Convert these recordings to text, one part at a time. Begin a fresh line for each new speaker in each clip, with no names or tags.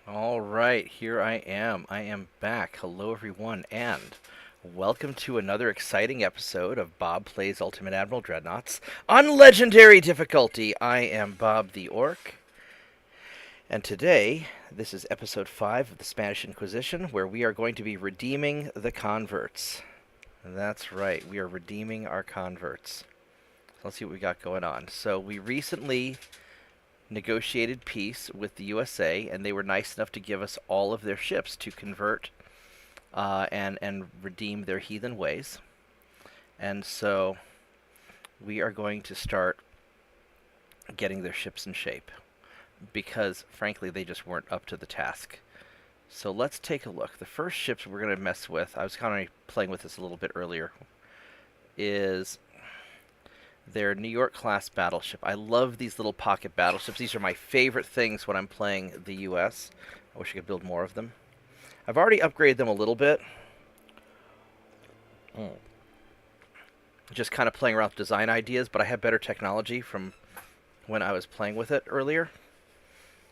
All right, here I am. I am back. Hello, everyone, and welcome to another exciting episode of Bob Plays Ultimate Admiral Dreadnoughts on Legendary Difficulty. I am Bob the Orc, and today, this is episode 5 of the Spanish Inquisition, where we are going to be redeeming the converts. That's right, we are redeeming our converts. Let's see what we got going on. So, we recently negotiated peace with the USA, and they were nice enough to give us all of their ships to convert and redeem their heathen ways. And so we are going to start getting their ships in shape because, frankly, they just weren't up to the task. So let's take a look. The first ships we're going to mess with, I was kind of playing with this a little bit earlier, is their New York class battleship. I love these little pocket battleships. These are my favorite things when I'm playing the US. I wish I could build more of them. I've already upgraded them a little bit. Just kind of playing around with design ideas, but I have better technology from when I was playing with it earlier.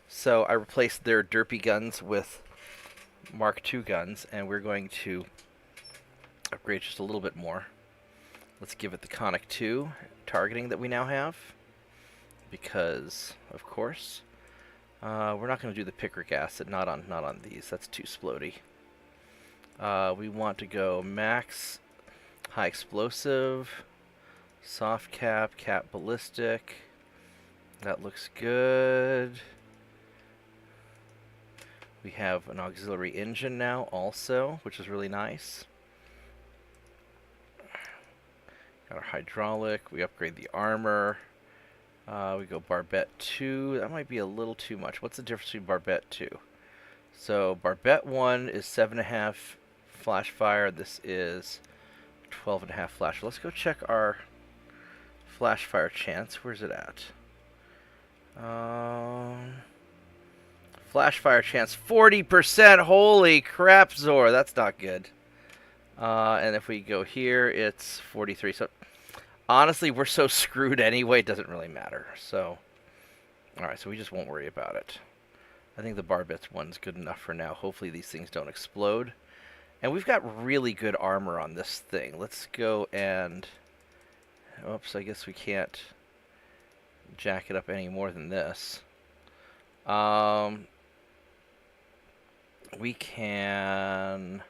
So I replaced their derpy guns with Mark II guns, and we're going to upgrade just a little bit more. Let's give it the Conic 2 targeting that we now have, because, of course, we're not going to do the picric acid, not on these. That's too splody. We want to go max high explosive, soft cap, cap ballistic. That looks good. We have an auxiliary engine now also, which is really nice. Got our hydraulic. We upgrade the armor. We go Barbette 2. That might be a little too much. What's the difference between Barbette 2? So Barbette 1 is 7.5 flash fire. This is 12.5 flash. Let's go check our flash fire chance. Where's it at? Flash fire chance 40%. Holy crap, Zor. That's not good. And if we go here, it's 43. So honestly, we're so screwed anyway, it doesn't really matter. So, alright, so we just won't worry about it. I think the Barbette one's good enough for now. Hopefully these things don't explode. And we've got really good armor on this thing. Let's go and... Oops, I guess we can't jack it up any more than this. We can...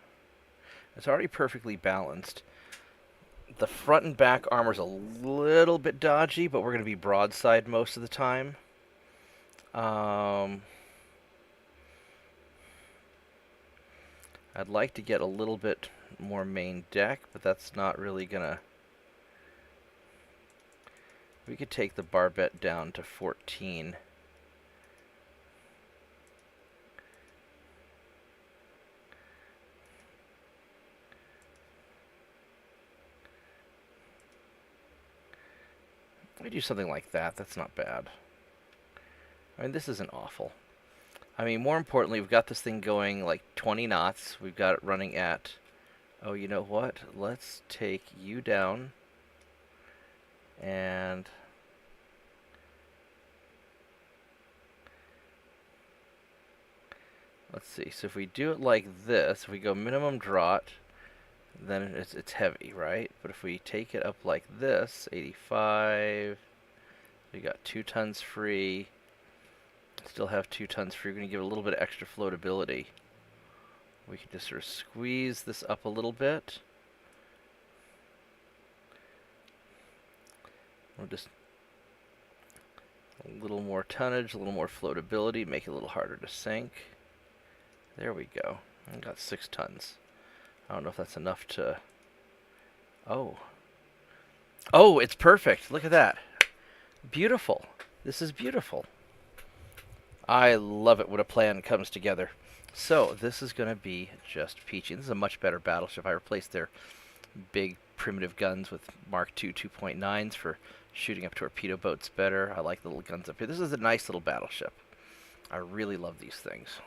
It's already perfectly balanced. The front and back armor's a little bit dodgy, but we're going to be broadside most of the time. I'd like to get a little bit more main deck, but that's not really going to... We could take the Barbette down to 14. We do something like that. That's not bad. I mean, this isn't awful. I mean, more importantly, we've got this thing going like 20 knots. We've got it running at... Oh, you know what? Let's take you down. And... Let's see. So if we do it like this, if we go minimum draught, then it's heavy, right? But if we take it up like this, 85, we got 2 tons free. Still have 2 tons free. We're going to give it a little bit of extra floatability. We can just sort of squeeze this up a little bit. We'll just a little more tonnage, a little more floatability, make it a little harder to sink. There we go. I got 6 tons. I don't know if that's enough to... Oh. Oh, it's perfect. Look at that. Beautiful. This is beautiful. I love it when a plan comes together. So, this is going to be just peachy. This is a much better battleship. I replaced their big primitive guns with Mark II 2.9s for shooting up torpedo boats better. I like the little guns up here. This is a nice little battleship. I really love these things.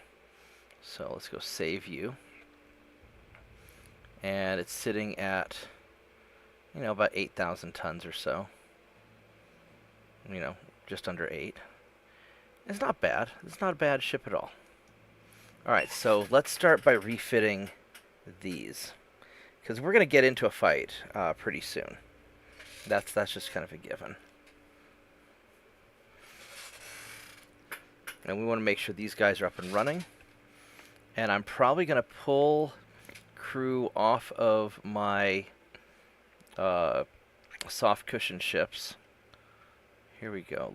So, let's go save you. And it's sitting at, you know, about 8,000 tons or so. You know, just under 8. It's not bad. It's not a bad ship at all. Alright, so let's start by refitting these. Because we're going to get into a fight pretty soon. That's just kind of a given. And we want to make sure these guys are up and running. And I'm probably going to pull crew off of my soft cushion ships. Here we go.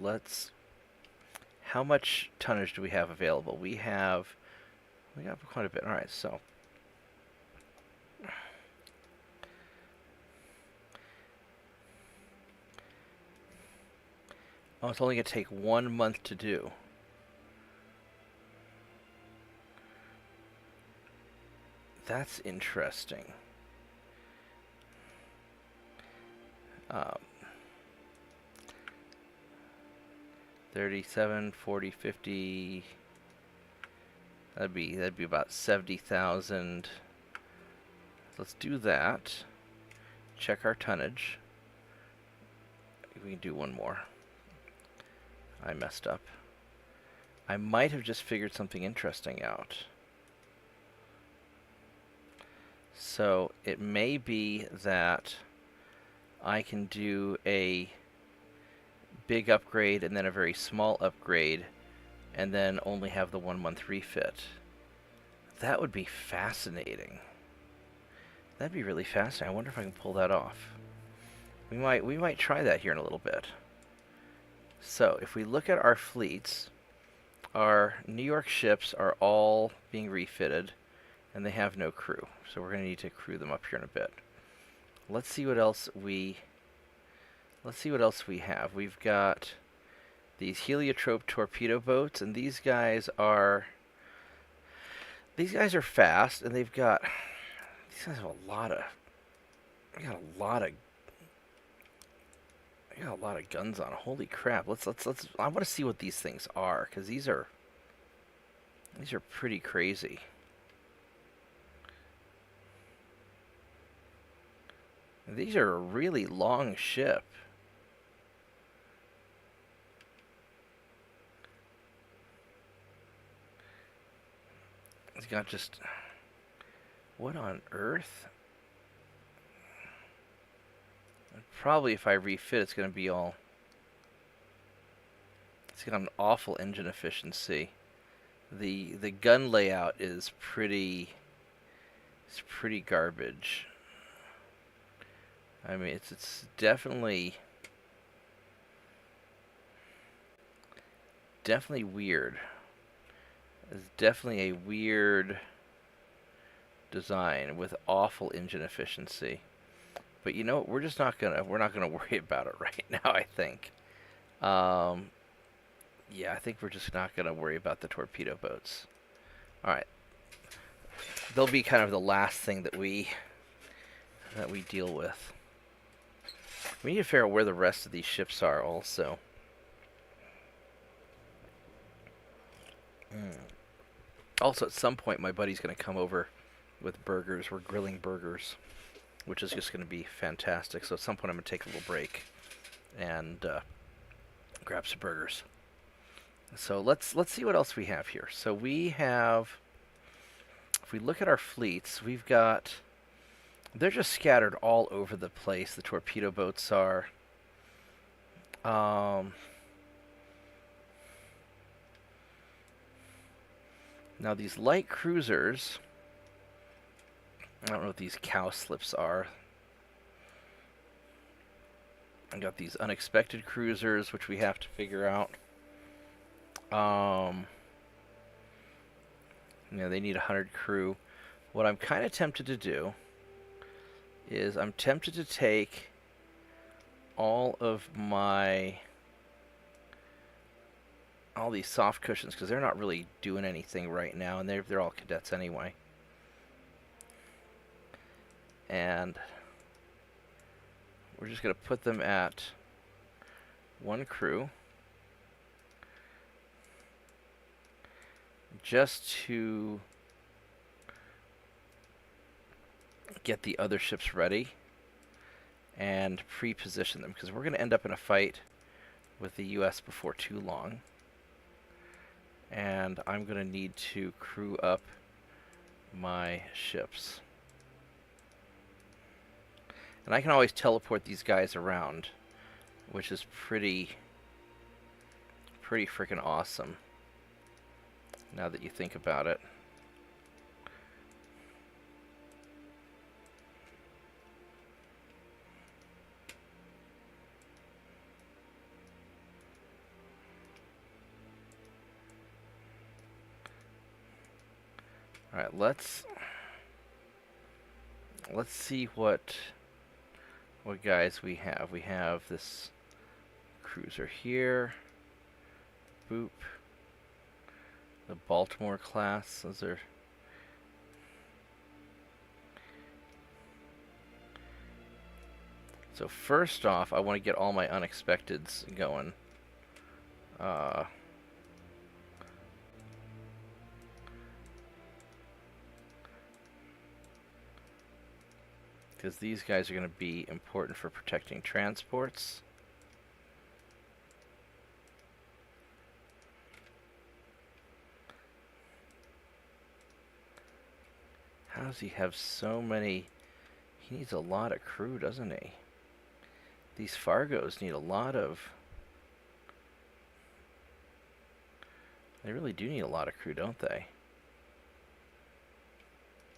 How much tonnage do we have available? We got quite a bit. All right, so it's only going to take 1 month to do. That's interesting. 37, 40, 50. That'd be about 70,000. Let's do that. Check our tonnage. We can do one more. I messed up. I might have just figured something interesting out. So it may be that I can do a big upgrade and then a very small upgrade and then only have the 1 month refit. That would be fascinating. That'd be really fascinating. I wonder if I can pull that off. We might try that here in a little bit. So if we look at our fleets, our New York ships are all being refitted and they have no crew. So we're going to need to crew them up here in a bit. Let's see what else we have. We've got these heliotrope torpedo boats, and these guys are fast, and these guys have a lot of guns on. Holy crap! Let's. I want to see what these things are, because these are pretty crazy. These are a really long ship. It's got just... What on earth? Probably if I refit, it's going to be all... It's got an awful engine efficiency. The gun layout is pretty... It's pretty garbage. I mean, it's definitely weird. It's definitely a weird design with awful engine efficiency. But you know what? We're not gonna worry about it right now, I think. Yeah, I think we're just not gonna worry about the torpedo boats. All right. They'll be kind of the last thing that we deal with. We need to figure out where the rest of these ships are also. Also, at some point, my buddy's going to come over with burgers. We're grilling burgers, which is just going to be fantastic. So at some point, I'm going to take a little break and grab some burgers. So let's see what else we have here. So we have, if we look at our fleets, we've got... They're just scattered all over the place. The torpedo boats are. Now these light cruisers, I don't know what these cow slips are. I got these unexpected cruisers, which we have to figure out. They need 100 crew. What I'm kind of tempted to do is I'm tempted to take all these soft cushions, because they're not really doing anything right now, and they're all cadets anyway. And we're just going to put them at 1 crew, just to get the other ships ready and pre-position them, because we're going to end up in a fight with the US before too long. And I'm going to need to crew up my ships. And I can always teleport these guys around, which is pretty freaking awesome, now that you think about it. Alright, let's see what guys we have. We have this cruiser here. Boop. The Baltimore class. Those are... So first off, I want to get all my unexpecteds going. Because these guys are going to be important for protecting transports. How does he have so many? He needs a lot of crew, doesn't he? These Fargos need a lot of... They really do need a lot of crew, don't they?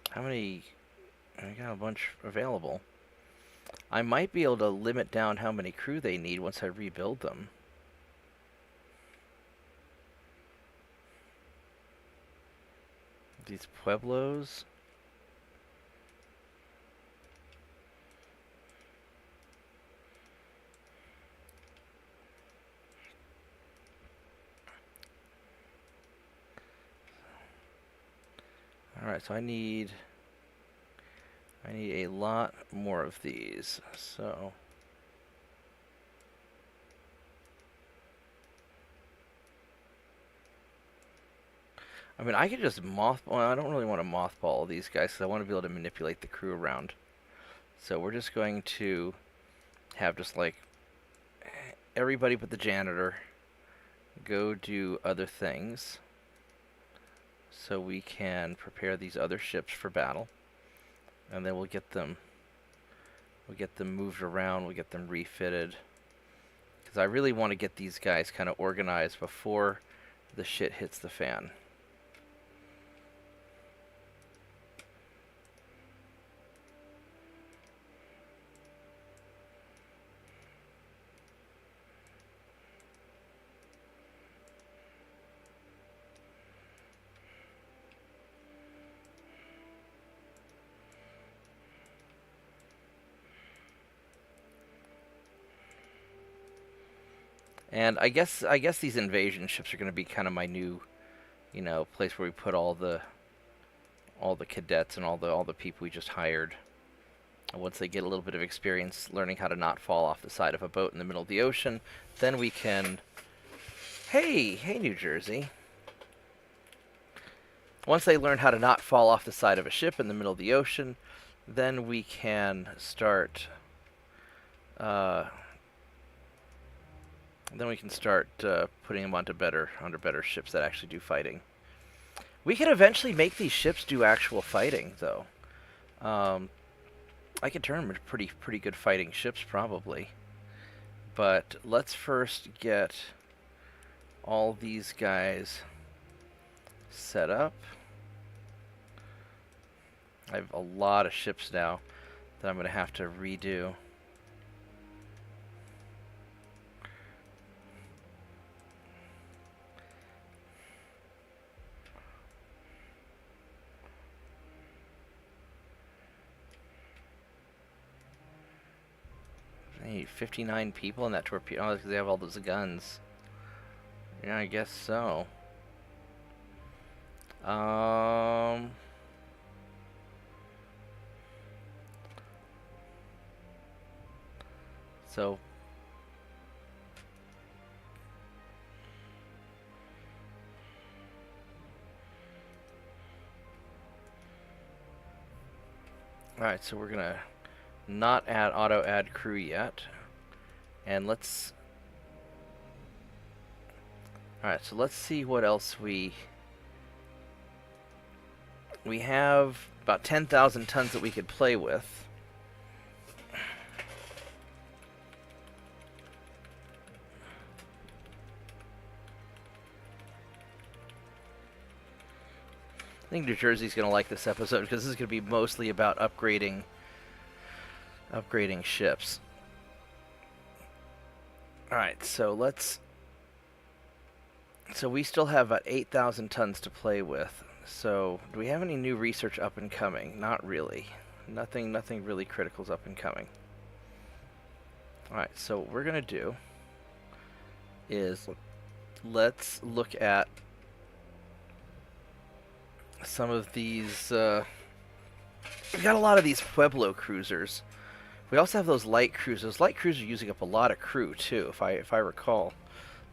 How many... I got a bunch available. I might be able to limit down how many crew they need once I rebuild them. These Pueblos... Alright, so I need a lot more of these, so... I mean, I could just mothball... I don't really want to mothball these guys, because I want to be able to manipulate the crew around. So we're just going to have just, like, everybody but the janitor go do other things, so we can prepare these other ships for battle. And then we'll get them moved around, we'll get them refitted. Because I really want to get these guys kind of organized before the shit hits the fan. And I guess these invasion ships are going to be kind of my new, you know, place where we put all the cadets and all the people we just hired. And once they get a little bit of experience learning how to not fall off the side of a boat in the middle of the ocean, then we can... Hey, New Jersey. Once they learn how to not fall off the side of a ship in the middle of the ocean, then we can start... Then we can start putting them onto better ships that actually do fighting. We could eventually make these ships do actual fighting, though. I could turn them into pretty good fighting ships, probably. But let's first get all these guys set up. I have a lot of ships now that I'm going to have to redo. I need 59 people in that torpedo. Oh, because they have all those guns. Yeah, I guess so. So... Alright, so we're gonna not auto add crew yet. And let's... Alright, so let's see what else we have about 10,000 tons that we could play with. I think New Jersey's going to like this episode because this is going to be mostly about upgrading ships. Alright, so we still have about 8,000 tons to play with. So, do we have any new research up and coming? Not really. Nothing really critical's up and coming. Alright, so what we're going to do is let's look at some of these. We've got a lot of these Pueblo cruisers. We also have those light cruisers. Light cruisers are using up a lot of crew too, if I recall.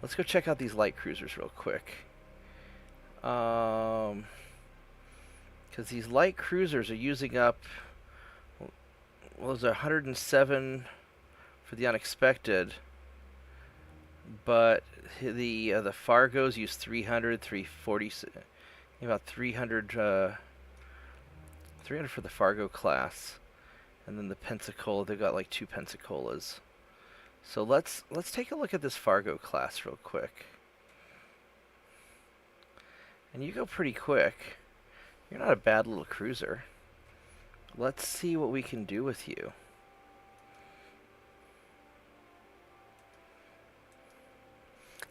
Let's go check out these light cruisers real quick. Because these light cruisers are using up. Well, there's 107 for the unexpected, but the Fargos use 300, 340, about 300, 300 for the Fargo class, and then the Pensacola, they've got like 2 Pensacolas. So let's take a look at this Fargo class real quick. And you go pretty quick. You're not a bad little cruiser. Let's see what we can do with you.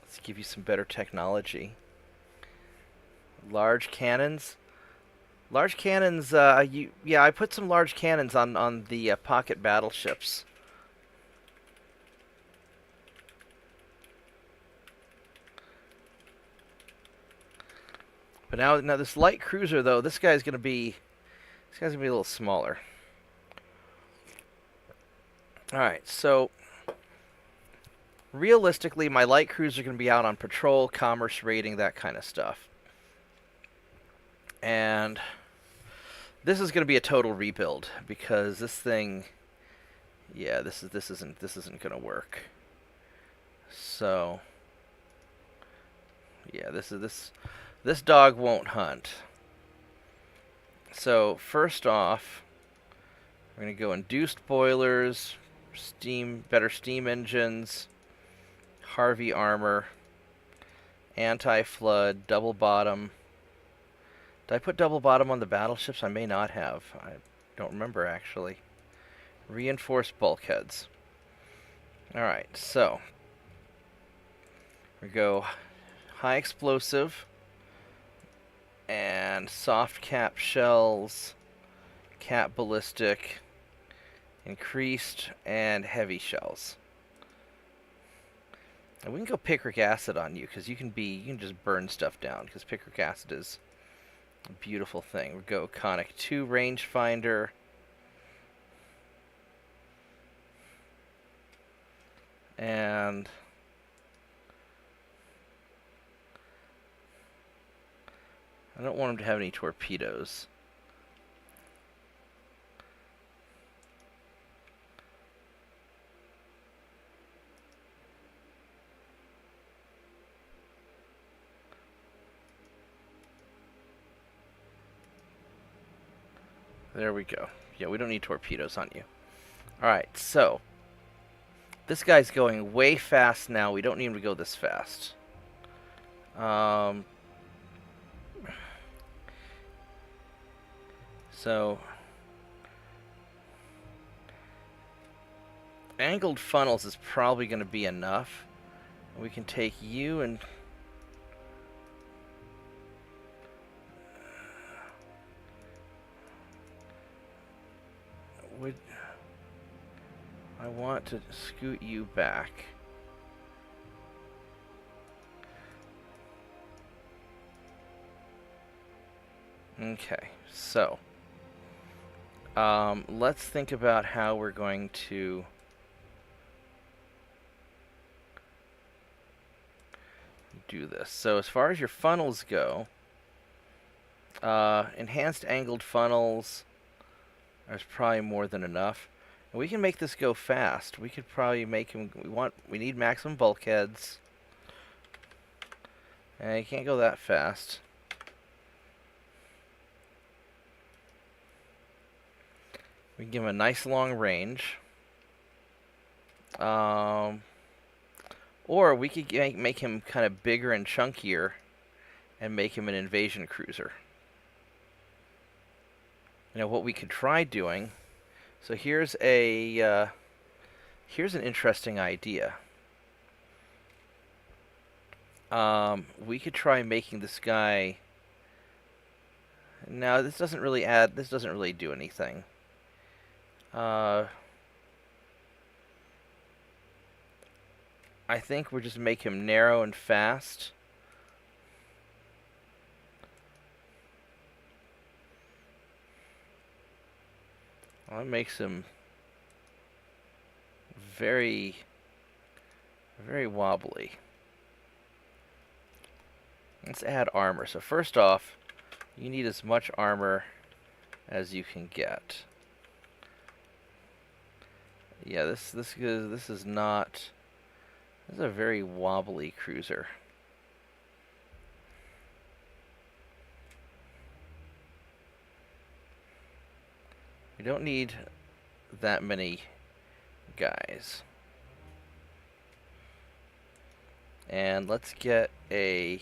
Let's give you some better technology. Large cannons. Large cannons, yeah, I put some large cannons on the pocket battleships. But now this light cruiser though, this guy's gonna be a little smaller. Alright, so realistically my light cruiser are gonna be out on patrol, commerce raiding, that kind of stuff. And this is gonna be a total rebuild because this thing, yeah, this isn't gonna work. So yeah, this dog won't hunt. So first off, we're going to go induced boilers, better steam engines, Harvey armor, anti-flood, double bottom. Did I put double bottom on the battleships? I may not have. I don't remember actually. Reinforced bulkheads. Alright, so we go high explosive and soft cap shells, cap ballistic, increased, and heavy shells. And we can go picric acid on you because you can just burn stuff down because picric acid is a beautiful thing. We go conic 2 rangefinder. And I don't want him to have any torpedoes. There we go. Yeah, we don't need torpedoes on you. Alright, so this guy's going way fast now. We don't need him to go this fast. So angled funnels is probably going to be enough. We can take you and I want to scoot you back. Okay, so let's think about how we're going to do this. So as far as your funnels go, enhanced angled funnels is probably more than enough. And we can make this go fast. We could probably make him, we need maximum bulkheads. You can't go that fast. We can give him a nice long range. Or we could make him kind of bigger and chunkier and make him an invasion cruiser. What we could try doing. So here's an interesting idea. We could try making this guy. No, this doesn't really do anything. I think we'll just make him narrow and fast. Well, that makes him very, very wobbly. Let's add armor. So first off, you need as much armor as you can get. Yeah, this is not. This is a very wobbly cruiser. We don't need that many guys. And let's get a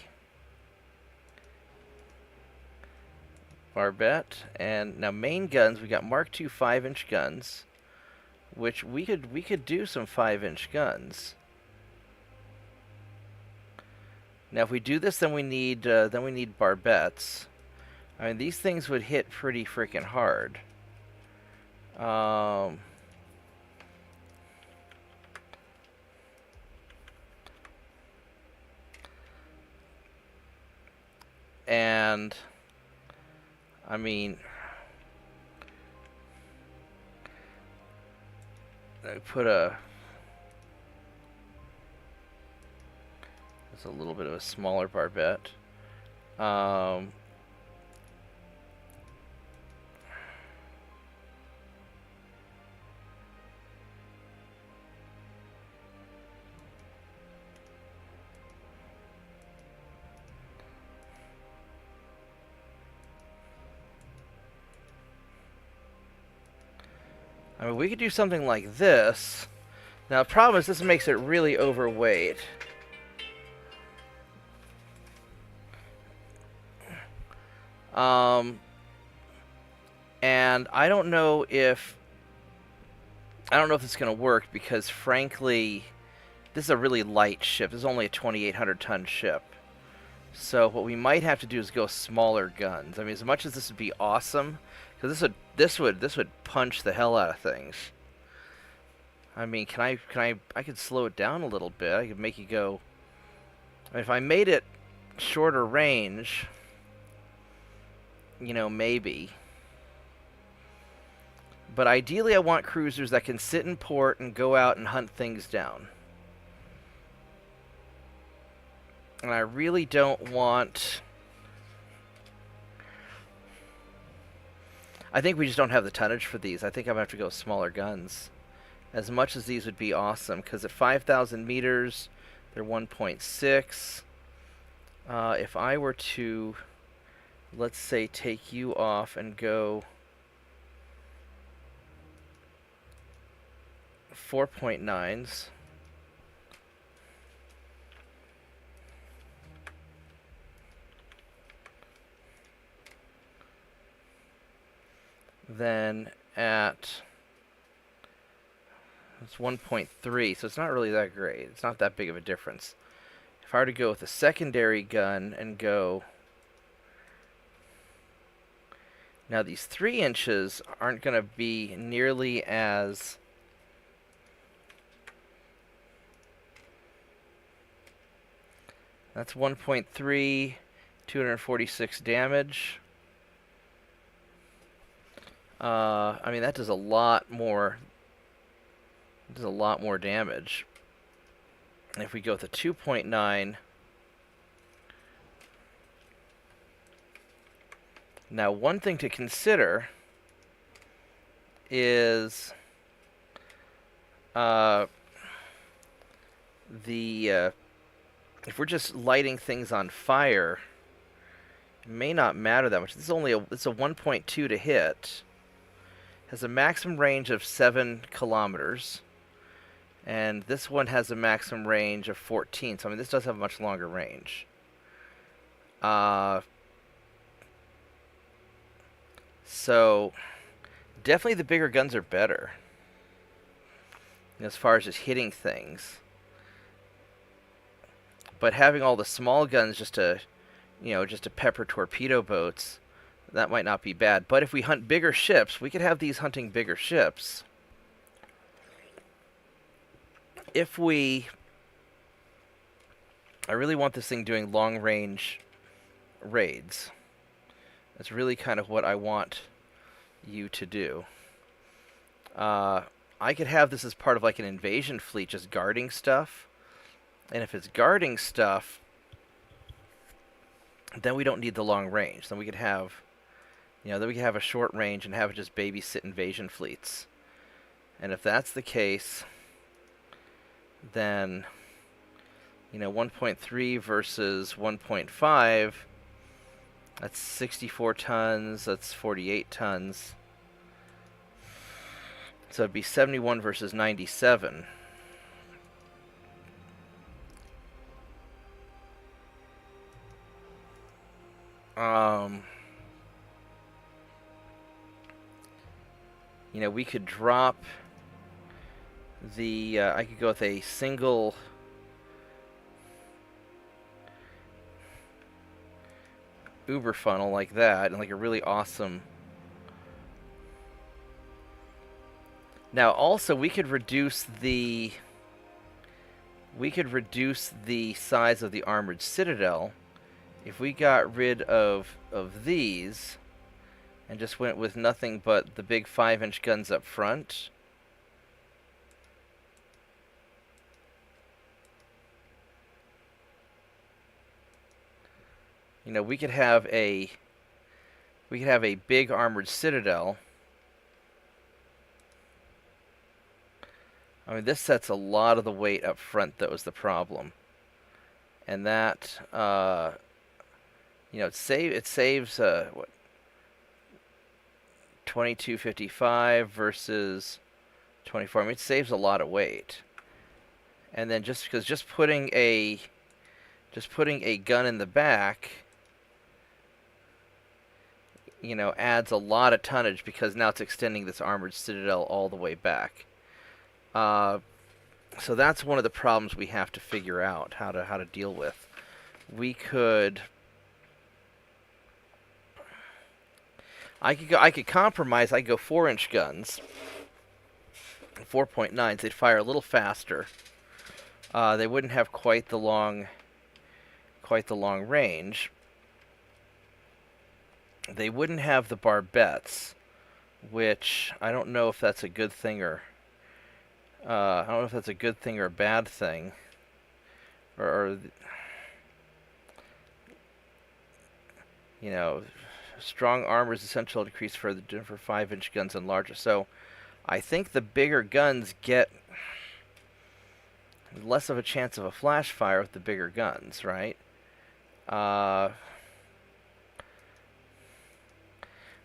barbette. And now main guns, we got Mark II 5-inch guns, which we could do some 5-inch guns. Now if we do this, then we need barbettes. I mean, these things would hit pretty freaking hard. And I mean, I put a. It's a little bit of a smaller barbette. I mean, we could do something like this. Now, the problem is this makes it really overweight. And I don't know if this is going to work because, frankly, this is a really light ship. This is only a 2,800-ton ship. So what we might have to do is go smaller guns. I mean, as much as this would be awesome, because this would punch the hell out of things. I mean, I could slow it down a little bit. I could make you go. I mean, if I made it shorter range, maybe. But ideally, I want cruisers that can sit in port and go out and hunt things down. And I really don't want. I think we just don't have the tonnage for these. I think I'm going to have to go with smaller guns. As much as these would be awesome, because at 5,000 meters, they're 1.6. If I were to, let's say, take you off and go 4.9s. Then at it's 1.3, so it's not really that great. It's not that big of a difference. If I were to go with a secondary gun and go. Now, these 3 inches aren't going to be nearly as. That's 1.3, 246 damage. I mean, that does a lot more. It does a lot more damage. And if we go with a 2.9, now one thing to consider is the if we're just lighting things on fire, it may not matter that much. This is only it's a 1.2 to hit. Has a maximum range of 7 kilometers. And this one has a maximum range of 14. So, I mean, this does have a much longer range. So, definitely the bigger guns are better as far as just hitting things. But having all the small guns just to pepper torpedo boats, that might not be bad. But if we hunt bigger ships, we could have these hunting bigger ships. I really want this thing doing long-range raids. That's really kind of what I want you to do. I could have this as part of like an invasion fleet, just guarding stuff. And if it's guarding stuff, then we don't need the long range. Then we could have, a short range and have it just babysit invasion fleets. And if that's the case, then, 1.3 versus 1.5, that's 64 tons, that's 48 tons. So it'd be 71 versus 97. We could drop the, I could go with a single Uber funnel like that, and like a really awesome. Now also we could reduce the size of the armored citadel if we got rid of these and just went with nothing but the big 5-inch guns up front. We could have a big armored citadel. I mean, this sets a lot of the weight up front. That was the problem, and that it saves what, 2255 versus 24. I mean, it saves a lot of weight, and then just putting a gun in the back, adds a lot of tonnage because now it's extending this armored citadel all the way back. So that's one of the problems we have to figure out how to deal with. I could compromise. I could go 4-inch guns, 4.9s. They'd fire a little faster. They wouldn't have quite the long range. They wouldn't have the barbettes, which I don't know if that's a good thing or a bad thing. Strong armor is essential to decrease for 5-inch guns and larger. So I think the bigger guns get less of a chance of a flash fire with the bigger guns, right?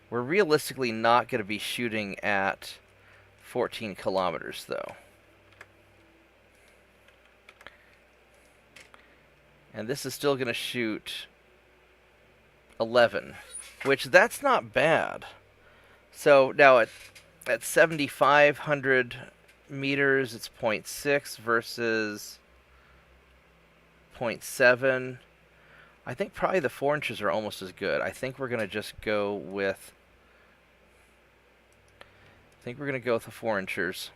We're realistically not going to be shooting at 14 kilometers, though. And this is still going to shoot 11, which that's not bad. So now at 7,500 meters, it's 0.6 versus 0.7. I think probably the 4 inches are almost as good. I think we're going to just go with... the 4 inchers.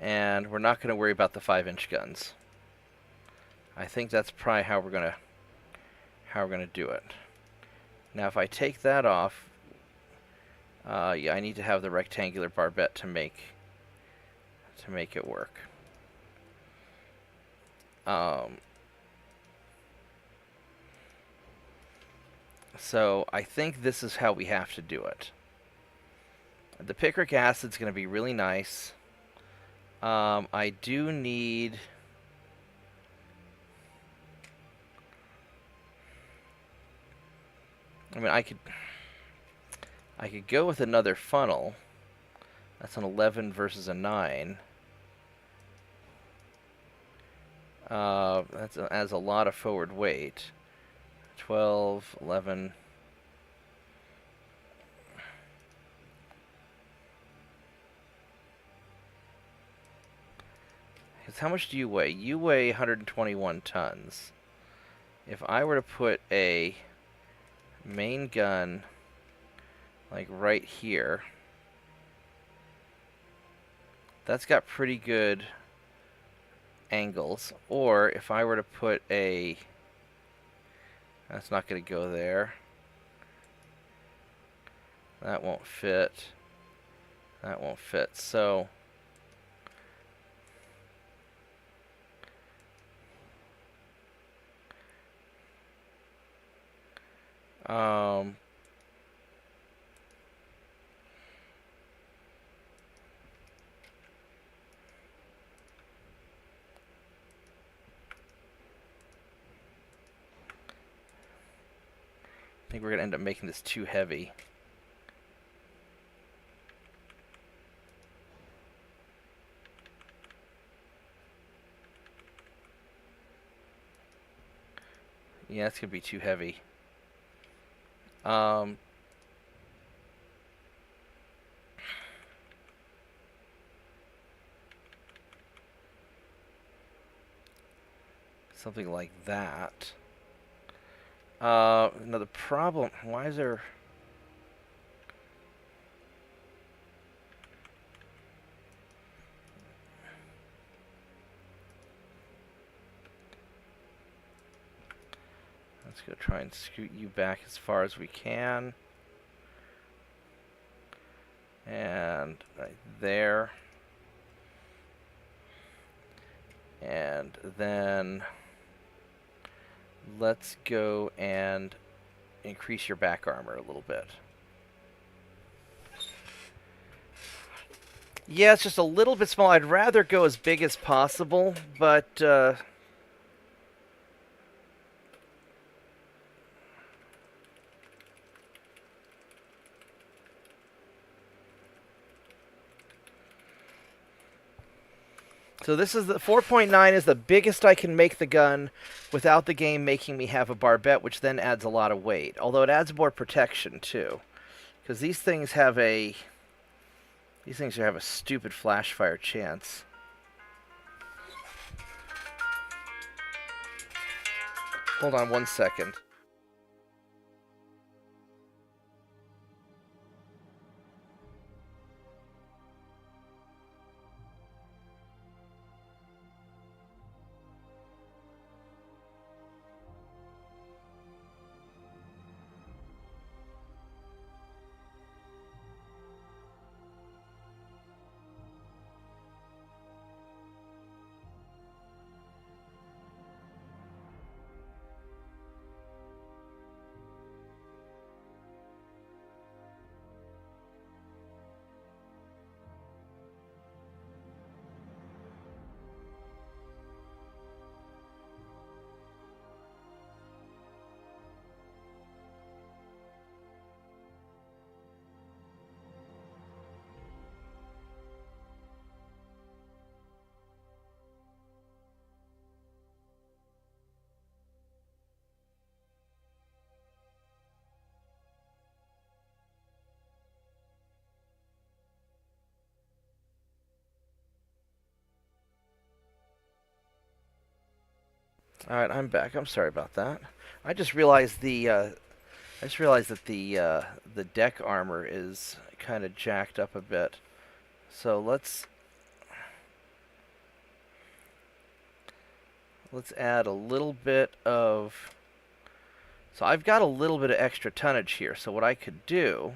And we're not going to worry about the 5-inch guns. I think that's probably how we're going to do it. Now, if I take that off, yeah, I need to have the rectangular barbette to make it work. So I think this is how we have to do it. The picric acid's going to be really nice. I do need... I mean, I could go with another funnel. That's an 11 versus a 9. That adds a lot of forward weight. 12, 11... How much do you weigh? You weigh 121 tons. If I were to put a main gun like right here, that's got pretty good angles. Or if I were to put a... That's not going to go there. That won't fit. That won't fit. So... I think we're going to end up making this too heavy. Yeah, it's going to be too heavy. Something like that. Another problem. Why is there... Let's go try and scoot you back as far as we can. And right there. And then let's go and increase your back armor a little bit. Yeah, it's just a little bit small. I'd rather go as big as possible, but so this is the 4.9 is the biggest I can make the gun without the game making me have a barbette, which then adds a lot of weight. Although it adds more protection too, because these things have a stupid flash fire chance. Hold on one second. All right, I'm back. I'm sorry about that. I just realized that the deck armor is kind of jacked up a bit. So let's add a little bit of... So I've got a little bit of extra tonnage here. So what I could do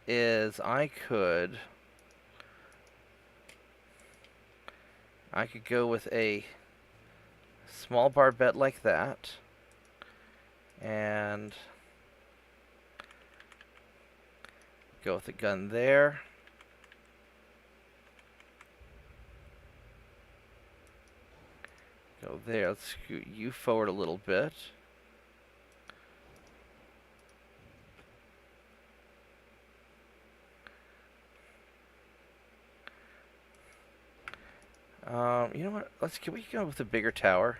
is I could go with a small barbette like that, and Go with the gun there. Go there. Let's scoot you forward a little bit. You know what? Can we go with a bigger tower?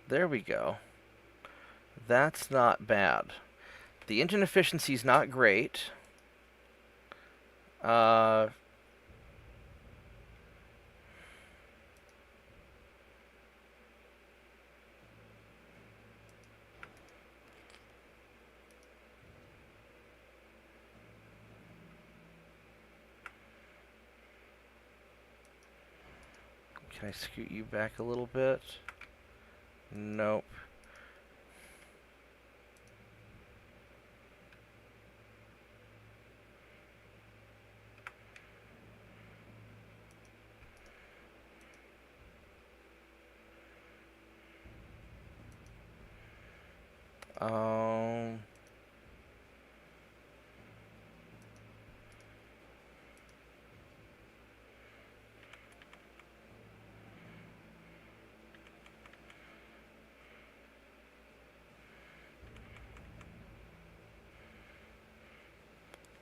There we go. That's not bad. The engine efficiency is not great. Can I scoot you back a little bit? Nope.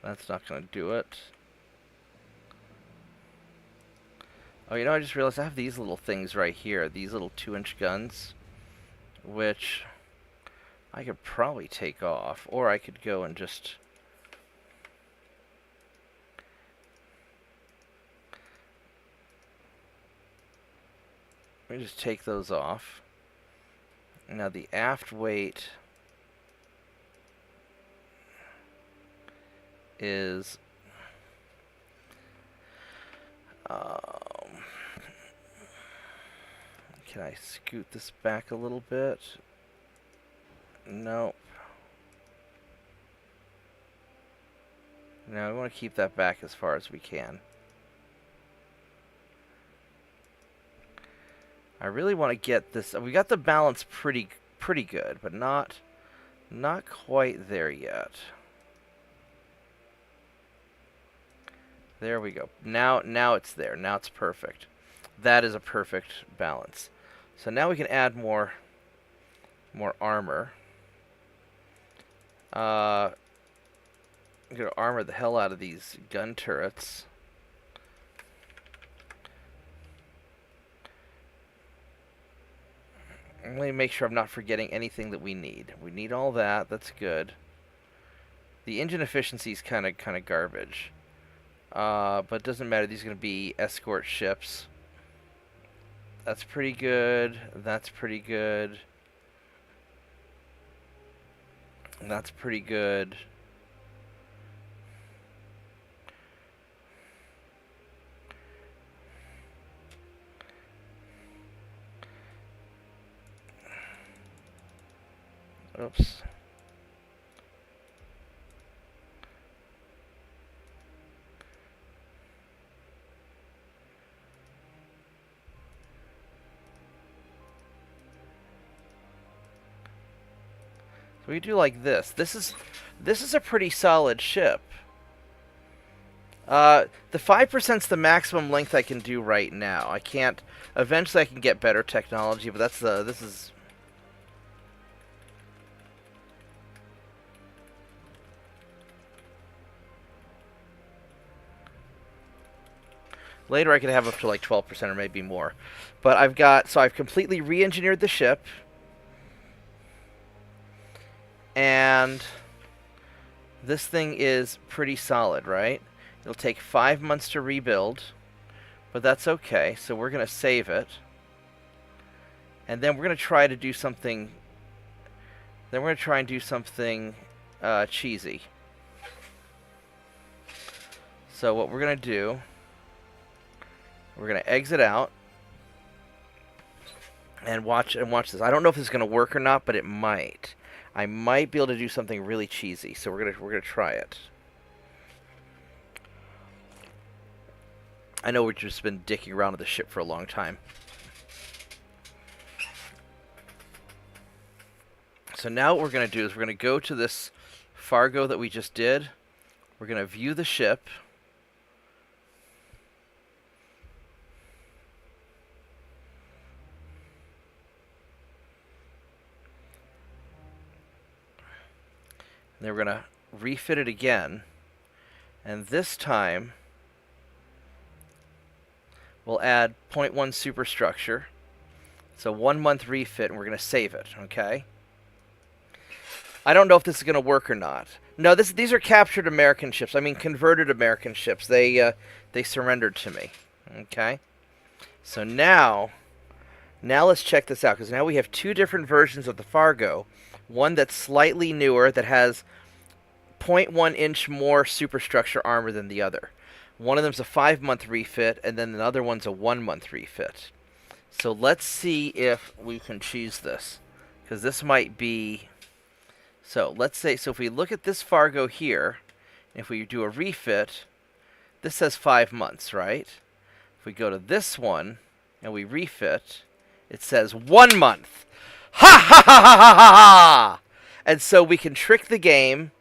That's not going to do it. Oh, you know, I just realized I have these little things right here. These little 2-inch guns, which I could probably take off. Or I could go and just... Let me just take those off. Now the aft weight is... can I scoot this back a little bit? Nope. No, we want to keep that back as far as we can. I really want to get this... We got the balance pretty good, but not quite there yet. There we go. Now it's there. Now it's perfect. That is a perfect balance. So now we can add more armor. I'm going to armor the hell out of these gun turrets. Let me make sure I'm not forgetting anything that we need. We need all that. That's good. The engine efficiency is kind of garbage. But it doesn't matter. These are going to be escort ships. That's pretty good. That's pretty good. That's pretty good. Oops. So we do like this. This is a pretty solid ship. The 5%'s the maximum length I can do right now. I can't. Eventually, I can get better technology, but that's the. This is. Later, I could have up to like 12% or maybe more. But I've completely re-engineered the ship. And this thing is pretty solid, right? It'll take 5 months to rebuild, but that's okay. So we're going to save it. And then we're going to try to do something... Then we're going to try and do something cheesy. So what we're going to do... We're going to exit out. And watch this. I don't know if this is going to work or not, but it might. I might be able to do something really cheesy, so we're gonna try it. I know we've just been dicking around with the ship for a long time. so now what we're going to do is we're going to go to this Fargo that we just did. We're going to view the ship. And then we're going to refit it again. And this time, we'll add 0.1 superstructure. So 1 month refit, and we're going to save it, okay? I don't know if this is going to work or not. No, these are captured American ships. I mean, converted American ships. They surrendered to me, okay? So now let's check this out, because now we have two different versions of the Fargo. One that's slightly newer that has 0.1 inch more superstructure armor than the other. One of them's a 5 month refit, and then the other one's a 1 month refit. So let's see if we can choose this, because this might be... So let's say, so if we look at this Fargo here, if we do a refit, this says 5 months, right? If we go to this one and we refit, it says 1 month. Ha ha ha ha ha ha! And so we can trick the game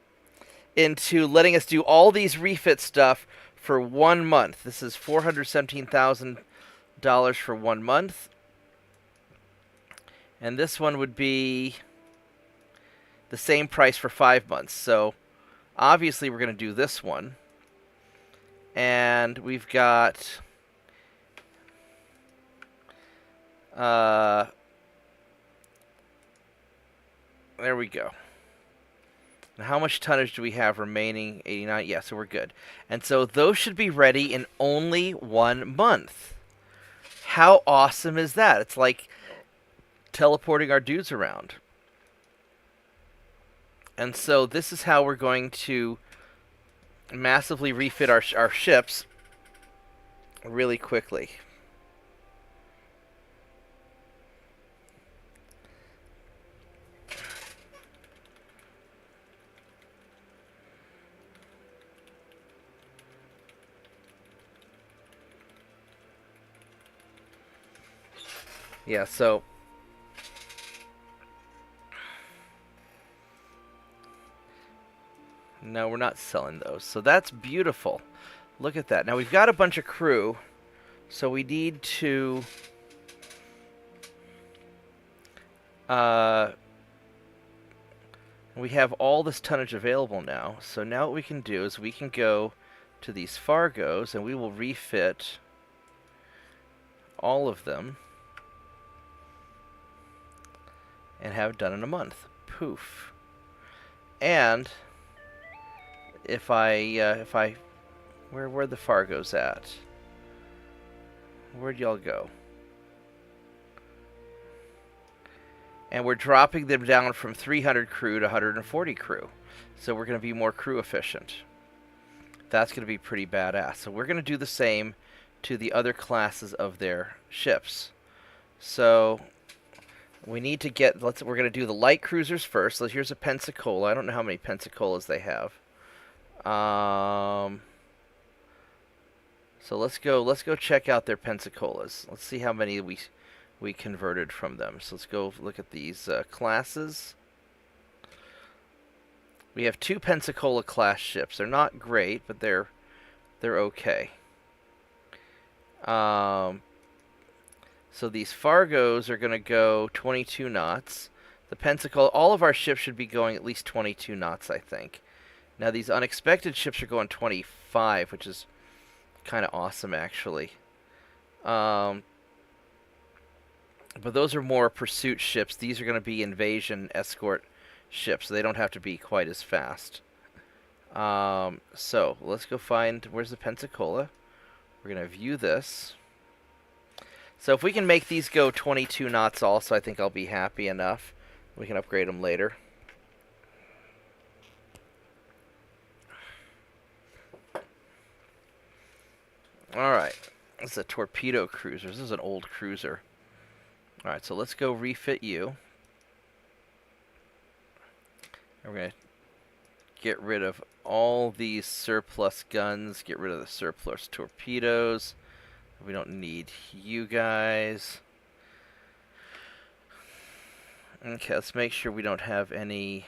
into letting us do all these refit stuff for 1 month. This is $417,000 for 1 month. And this one would be the same price for 5 months. So obviously we're going to do this one. And we've got there we go. Now how much tonnage do we have remaining? 89. Yeah, so we're good. And so those should be ready in only 1 month. How awesome is that? It's like teleporting our dudes around. And so this is how we're going to massively refit our ships really quickly. Yeah, so no, we're not selling those. So that's beautiful. Look at that. Now we've got a bunch of crew, so we need to we have all this tonnage available now. So now what we can do is we can go to these Fargos and we will refit all of them and have it done in a month. Poof. And if I where the Fargos at? Where'd y'all go? And we're dropping them down from 300 crew to 140 crew. So we're going to be more crew efficient. That's going to be pretty badass. So we're going to do the same to the other classes of their ships. So we need to get, we're going to do the light cruisers first. So here's a Pensacola. I don't know how many Pensacolas they have. So let's go check out their Pensacola's. Let's see how many we converted from them. So let's go look at these classes. We have 2 Pensacola class ships. They're not great, but they're okay. So these Fargos are going to go 22 knots. The Pensacola, all of our ships should be going at least 22 knots, I think. Now these unexpected ships are going 25, which is kind of awesome, actually. But those are more pursuit ships. These are going to be invasion escort ships, so they don't have to be quite as fast. So let's go find, where's the Pensacola? We're going to view this. So if we can make these go 22 knots also, I think I'll be happy enough. We can upgrade them later. Alright, this is a torpedo cruiser. This is an old cruiser. Alright, so let's go refit you. And we're going to get rid of all these surplus guns, get rid of the surplus torpedoes. We don't need you guys. Okay, let's make sure we don't have any...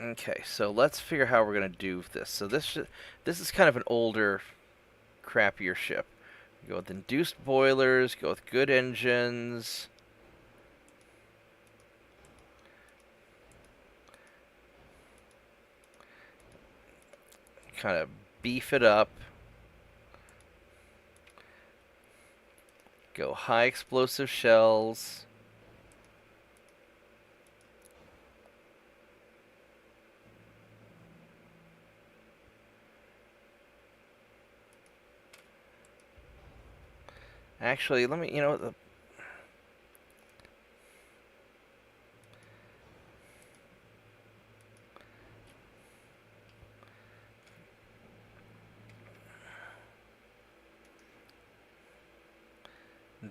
Okay, so let's figure how we're gonna do this. So this is kind of an older, crappier ship. Go with induced boilers. Go with good engines. Kind of beef it up. Go high explosive shells. Actually, let me,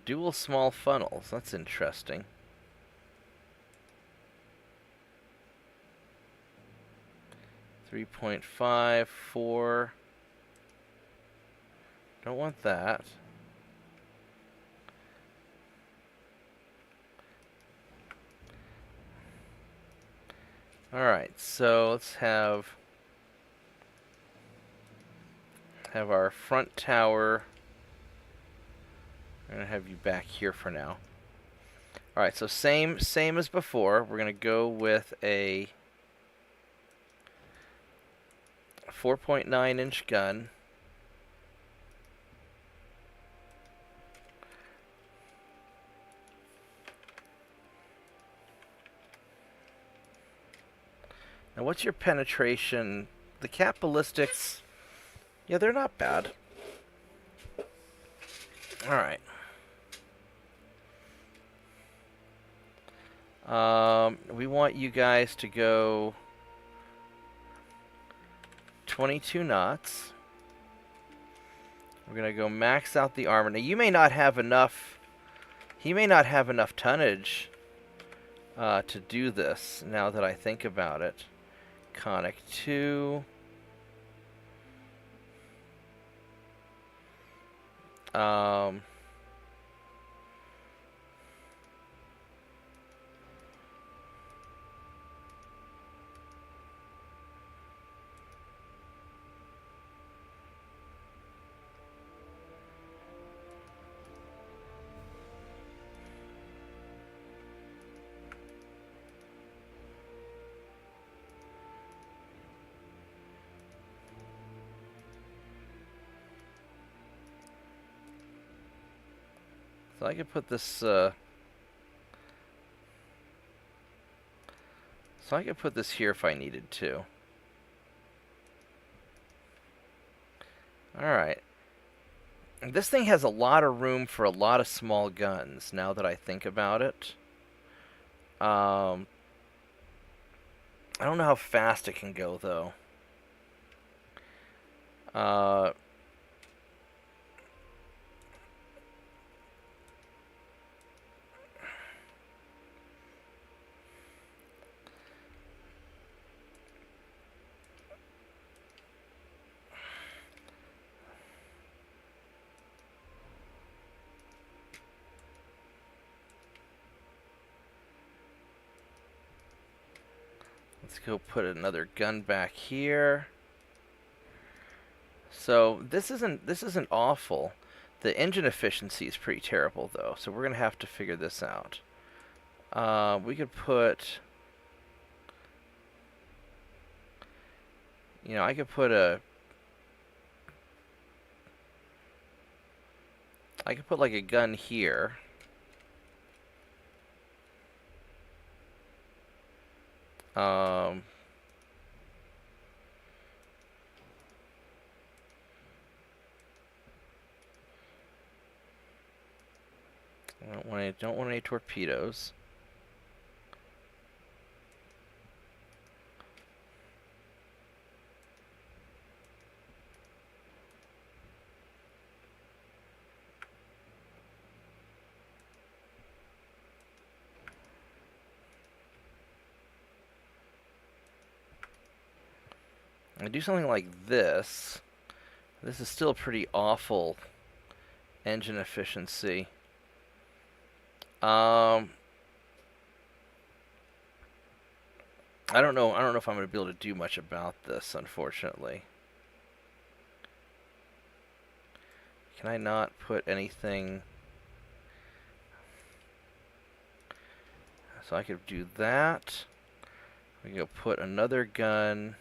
dual small funnels. That's interesting. .5, 4. Don't want that. Alright, so let's have our front tower. I'm gonna have you back here for now. Alright, so same as before. We're gonna go with a 4.9-inch gun. Now, what's your penetration? The cap ballistics, yeah, they're not bad. Alright. We want you guys to go 22 knots. We're going to go max out the armor. Now, you may not have enough... He may not have enough tonnage to do this, now that I think about it. Conic 2. So I could put this, so I could put this here if I needed to. Alright. This thing has a lot of room for a lot of small guns, now that I think about it. I don't know how fast it can go, though. Let's go put another gun back here. So this isn't awful. The engine efficiency is pretty terrible, though, so we're gonna have to figure this out. We could put, I could put like a gun here. I don't want any torpedoes. I do something like this. This is still pretty awful engine efficiency. I don't know. I don't know if I'm going to be able to do much about this, unfortunately. Can I not put anything? So I could do that. We can go put another gun.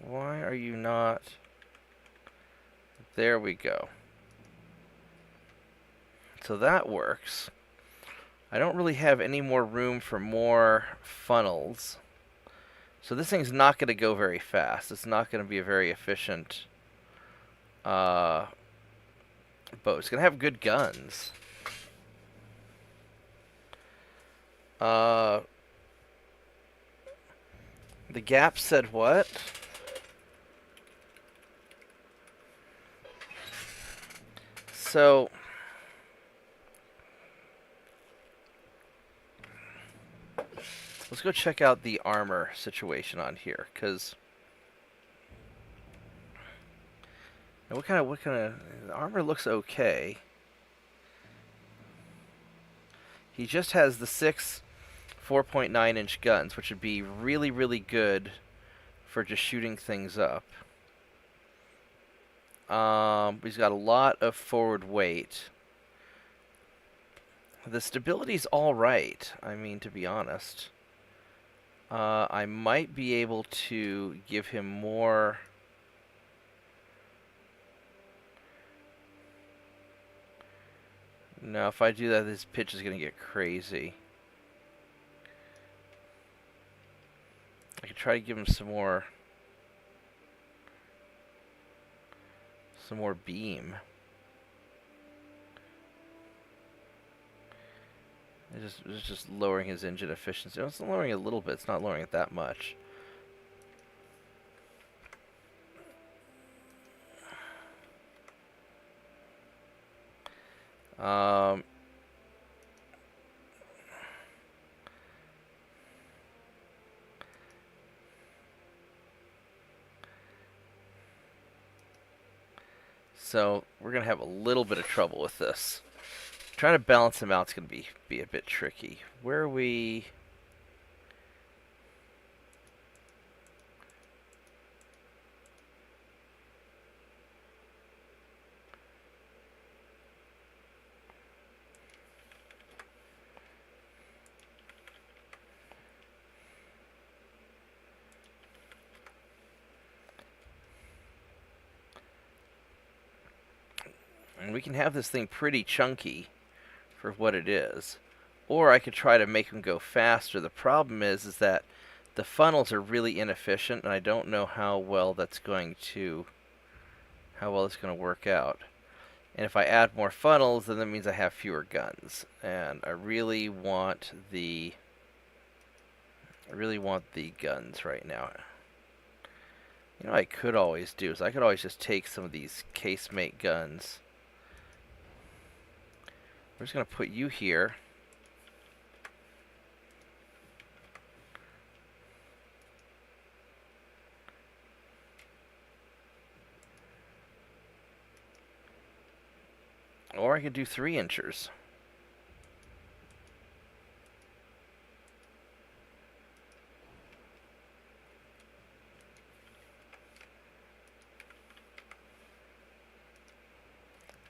Why are you not? There we go. So that works. I don't really have any more room for more funnels. So this thing's not going to go very fast. It's not going to be a very efficient boat. It's going to have good guns. The gap said what? So let's go check out the armor situation on here, because what kind of the armor looks okay. He just has the 6 4.9-inch guns, which would be really, really good for just shooting things up. He's got a lot of forward weight. The stability's all right, I mean, to be honest. I might be able to give him more. No, if I do that, this pitch is going to get crazy. I could try to give him some more beam. It's just lowering his engine efficiency. It's lowering it a little bit. It's not lowering it that much. So we're going to have a little bit of trouble with this. Trying to balance him out is going to be a bit tricky. Where are we? And we can have this thing pretty chunky for what it is. Or I could try to make him go faster. The problem is that the funnels are really inefficient, and I don't know how well it's going to work out. And if I add more funnels, then that means I have fewer guns. And I really want the guns right now. You know what I could always do is I could always just take some of these casemate guns. We're just going to put you here. Or I could do 3-inchers.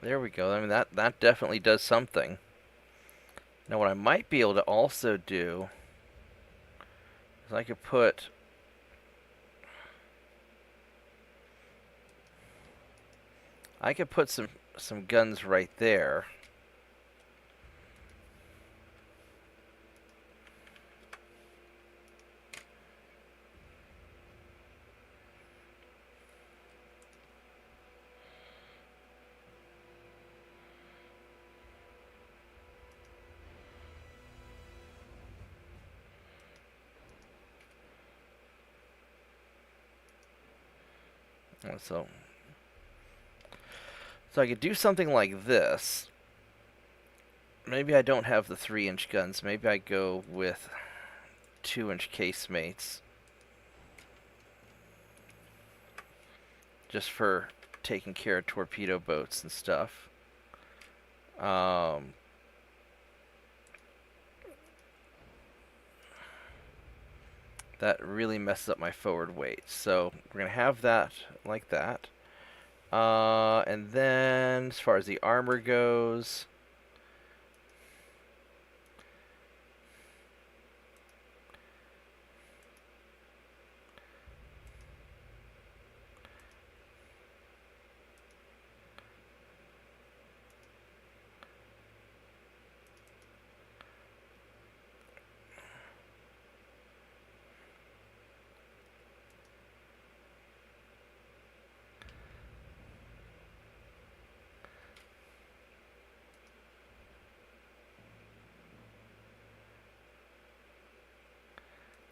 There we go. I mean, that definitely does something. Now what I might be able to also do is I could put some guns right there. So I could do something like this. Maybe I don't have the 3-inch guns. Maybe I go with 2-inch casemates. Just for taking care of torpedo boats and stuff. That really messes up my forward weight. So we're going to have that like that. And then as far as the armor goes,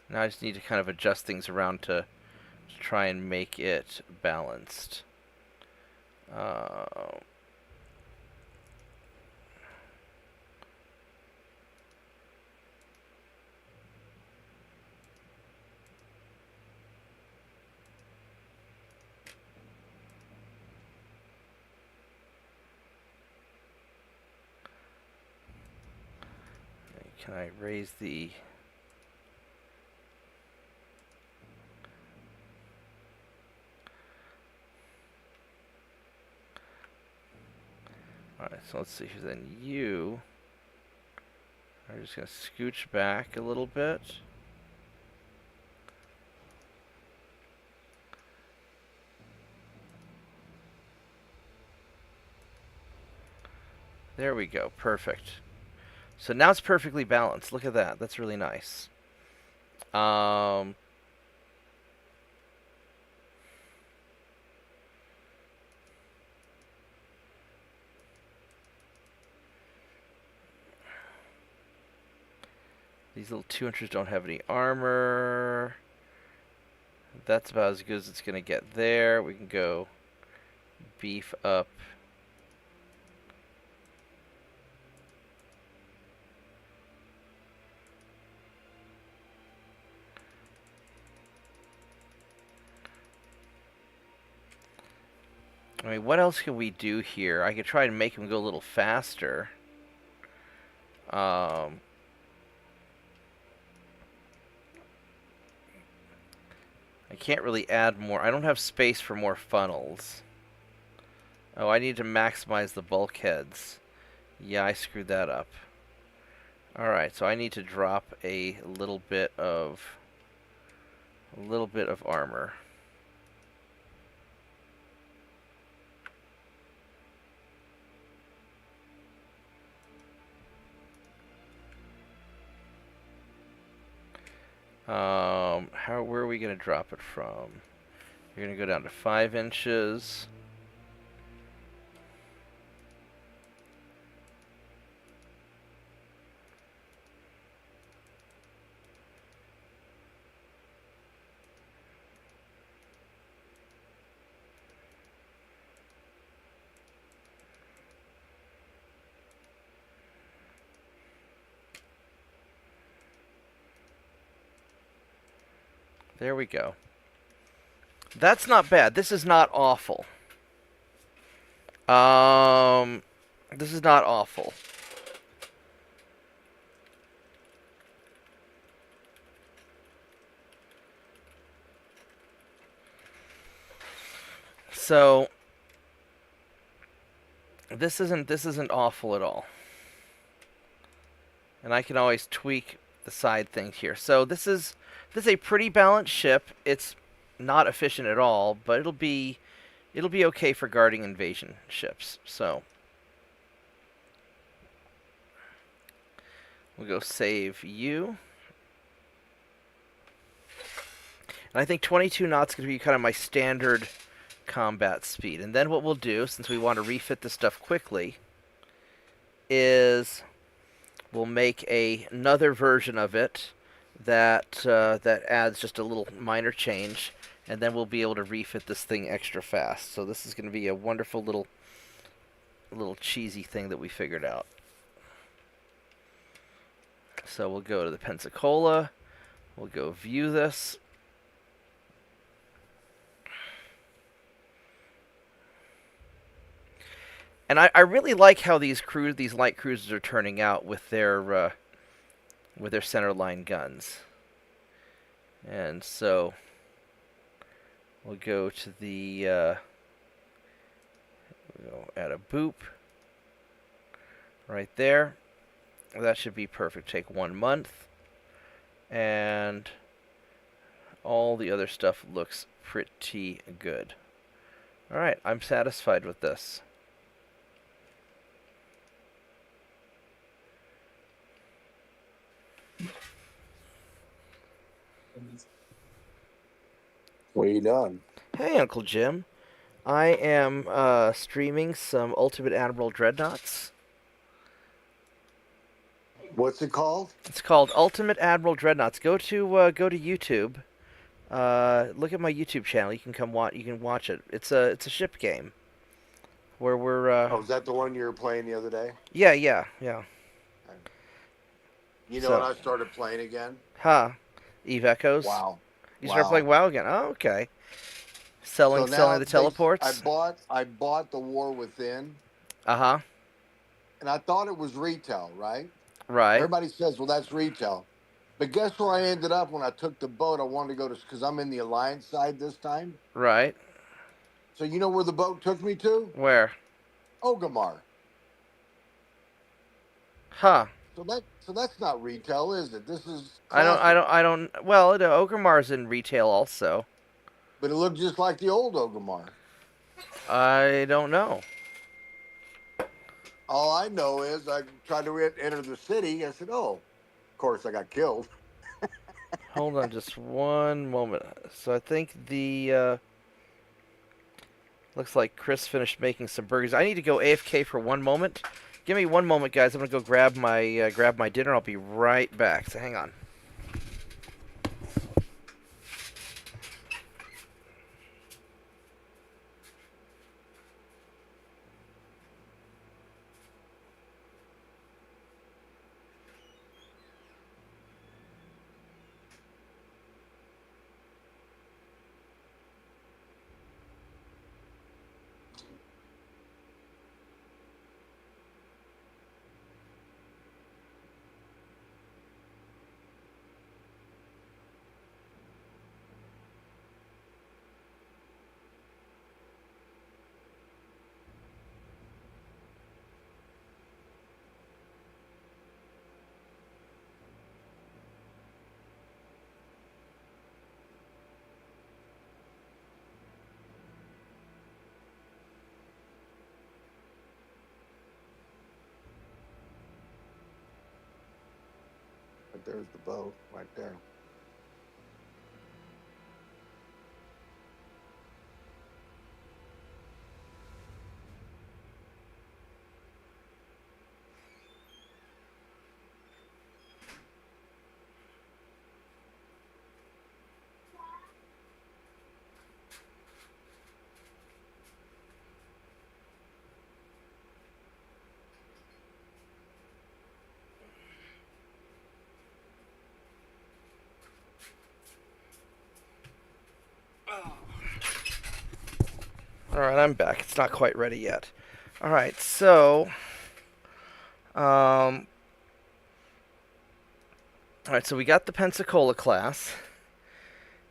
now I just need to kind of adjust things around to try and make it balanced. Can I raise the... Alright, so let's see here then. You are just going to scooch back a little bit. There we go. Perfect. So now it's perfectly balanced. Look at that. That's really nice. These little 2-inchers don't have any armor. That's about as good as it's going to get there. We can go beef up. I mean, what else can we do here? I could try to make him go a little faster. I can't really add more. I don't have space for more funnels. Oh, I need to maximize the bulkheads. Yeah, I screwed that up. Alright, so I need to drop a little bit of armor. Where are we going to drop it from? You're going to go down to 5 inches. There we go. That's not bad. This is not awful. This is not awful. So this isn't awful at all. And I can always tweak the side things here. So this is a pretty balanced ship. It's not efficient at all, but it'll be okay for guarding invasion ships. So we'll go save you. And I think 22 knots is going to be kind of my standard combat speed. And then what we'll do, since we want to refit this stuff quickly, is we'll make another version of it that adds just a little minor change, and then we'll be able to refit this thing extra fast. So this is going to be a wonderful little cheesy thing that we figured out. So we'll go to the Pensacola. We'll go view this. And I really like how these light cruisers are turning out with their centerline guns. And so we'll go to the we'll add a boop right there. That should be perfect. Take 1 month, and all the other stuff looks pretty good. All right, I'm satisfied with this.
What are you doing?
Hey, Uncle Jim. I am streaming some Ultimate Admiral Dreadnoughts.
What's it called?
It's called Ultimate Admiral Dreadnoughts. Go to YouTube. Look at my YouTube channel. You can come watch. You can watch it. It's a ship game where we're.
Oh, is that the one you were playing the other day?
Yeah.
You know
So,
what I started playing again?
huh? Eve Echoes.
Wow.
You start playing WoW again. Oh, okay.
So
Selling the teleports.
I bought the War Within,
Uh-huh.
and I thought it was retail, right?
Right.
Everybody says, well, that's retail. But guess where I ended up when I took the boat? I wanted to go to, because I'm in the Alliance side this time.
Right.
So you know where the boat took me to?
Where?
Ogamar.
Huh.
So that's not retail, is it? This is
I don't. Well, Ogremar's in retail also.
But it looked just like the old Ogamar.
I don't know.
All I know is I tried to enter the city. I said, oh, of course I got killed.
Hold on just one moment. So I think the looks like Chris finished making some burgers. I need to go AFK for 1 moment. Give me 1 moment, guys. I'm gonna go grab my dinner. I'll be right back. So hang on.
But there's the boat right there.
Alright, I'm back. It's not quite ready yet. Alright, so alright, so we got the Pensacola class.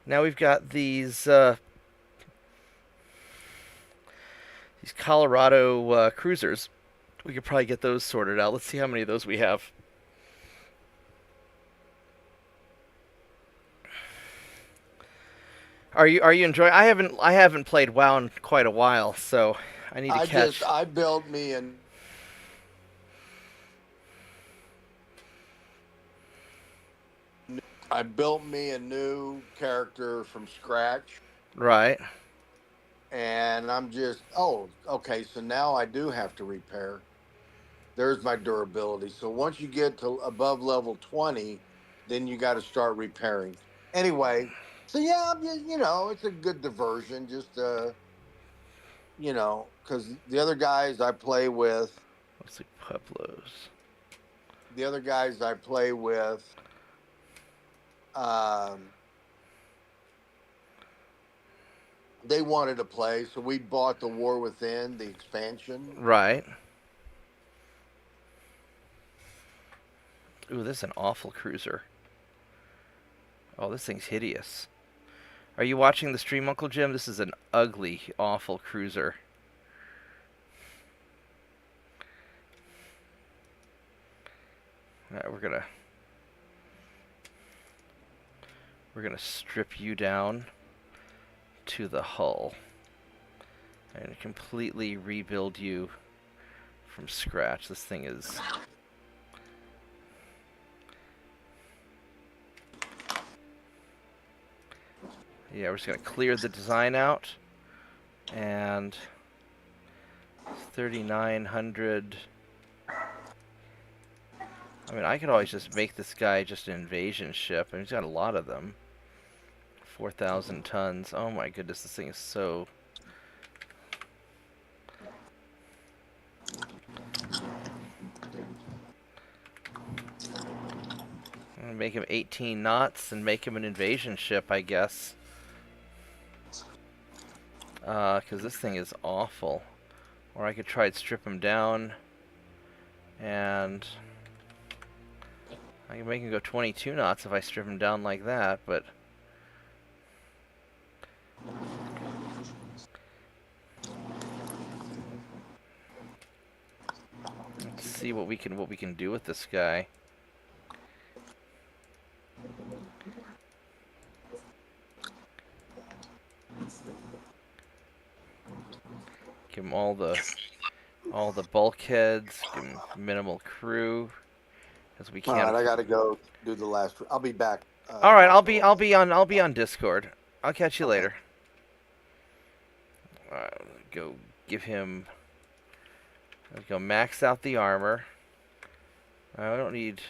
Now we've got these Colorado cruisers. We could probably get those sorted out. Let's see how many of those we have. Are you enjoying? I haven't played WoW in quite a while, so I need to catch.
I built me a new character from scratch.
Right.
And I'm just, oh, okay, so now I do have to repair. There's my durability. So once you get to above level 20, then you got to start repairing. Anyway, So yeah, you know, it's a good diversion. Just you know, because the other guys I play with,
Looks like Pueblos.
the other guys I play with, um, they wanted to play, so we bought the War Within, the expansion.
Right. Ooh, this is an awful cruiser. Oh, this thing's hideous. Are you watching the stream, Uncle Jim? This is an ugly, awful cruiser. Alright, we're gonna strip you down to the hull and completely rebuild you from scratch. This thing is... Yeah, we're just gonna clear the design out, and 3,900. I mean, I could always just make this guy just an invasion ship. I mean, he's got a lot of them. 4,000 tons. Oh my goodness, this thing is so... I'm gonna make him 18 knots and make him an invasion ship, I guess. Because this thing is awful. Or I could try and strip him down, and I can make him go 22 knots if I strip him down like that, but... Let's see what we can do with this guy. Give him all the bulkheads, give him minimal crew, because we
All
can't...
right, I got to go do the last. I'll be back.
All right, I'll be on Discord. I'll catch you later. Go give him... Let's go max out the armor. I don't need...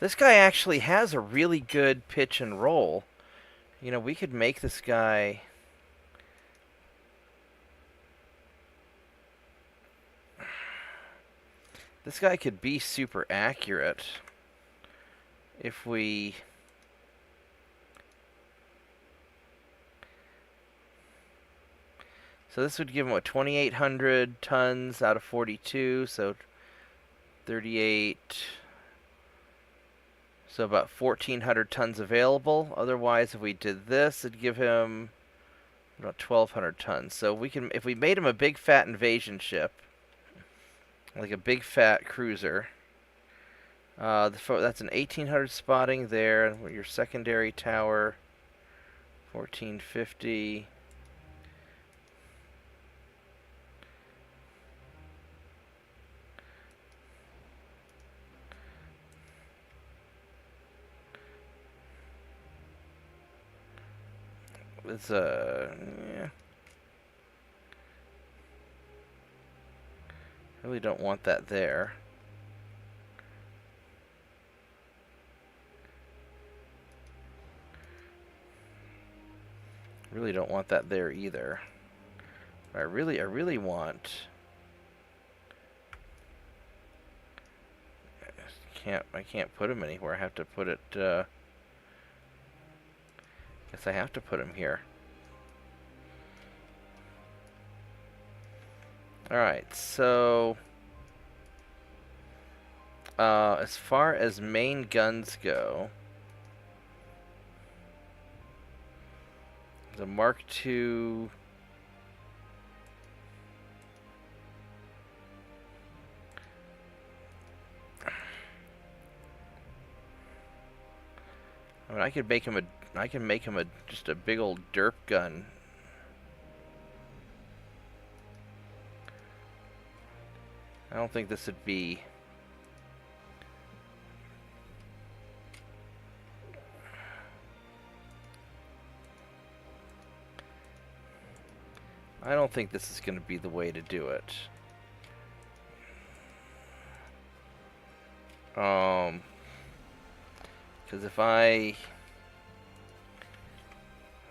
This guy actually has a really good pitch and roll. You know, we could make this guy... This guy could be super accurate if we... So this would give him, what, 2,800 tons out of 42, so 38... So about 1,400 tons available. Otherwise, if we did this, it'd give him about 1,200 tons. So we can, if we made him a big fat invasion ship, like a big fat cruiser, that's an 1,800 spotting there. And your secondary tower, 1,450. It's yeah. Really don't want that there. Really don't want that there either. I really want... I can't put him anywhere. I have to put it, guess I have to put him here. Alright, so... as far as main guns go... The Mark II... I mean, I can make him just a big old derp gun. I don't think this would be... I don't think this is going to be the way to do it. Because if I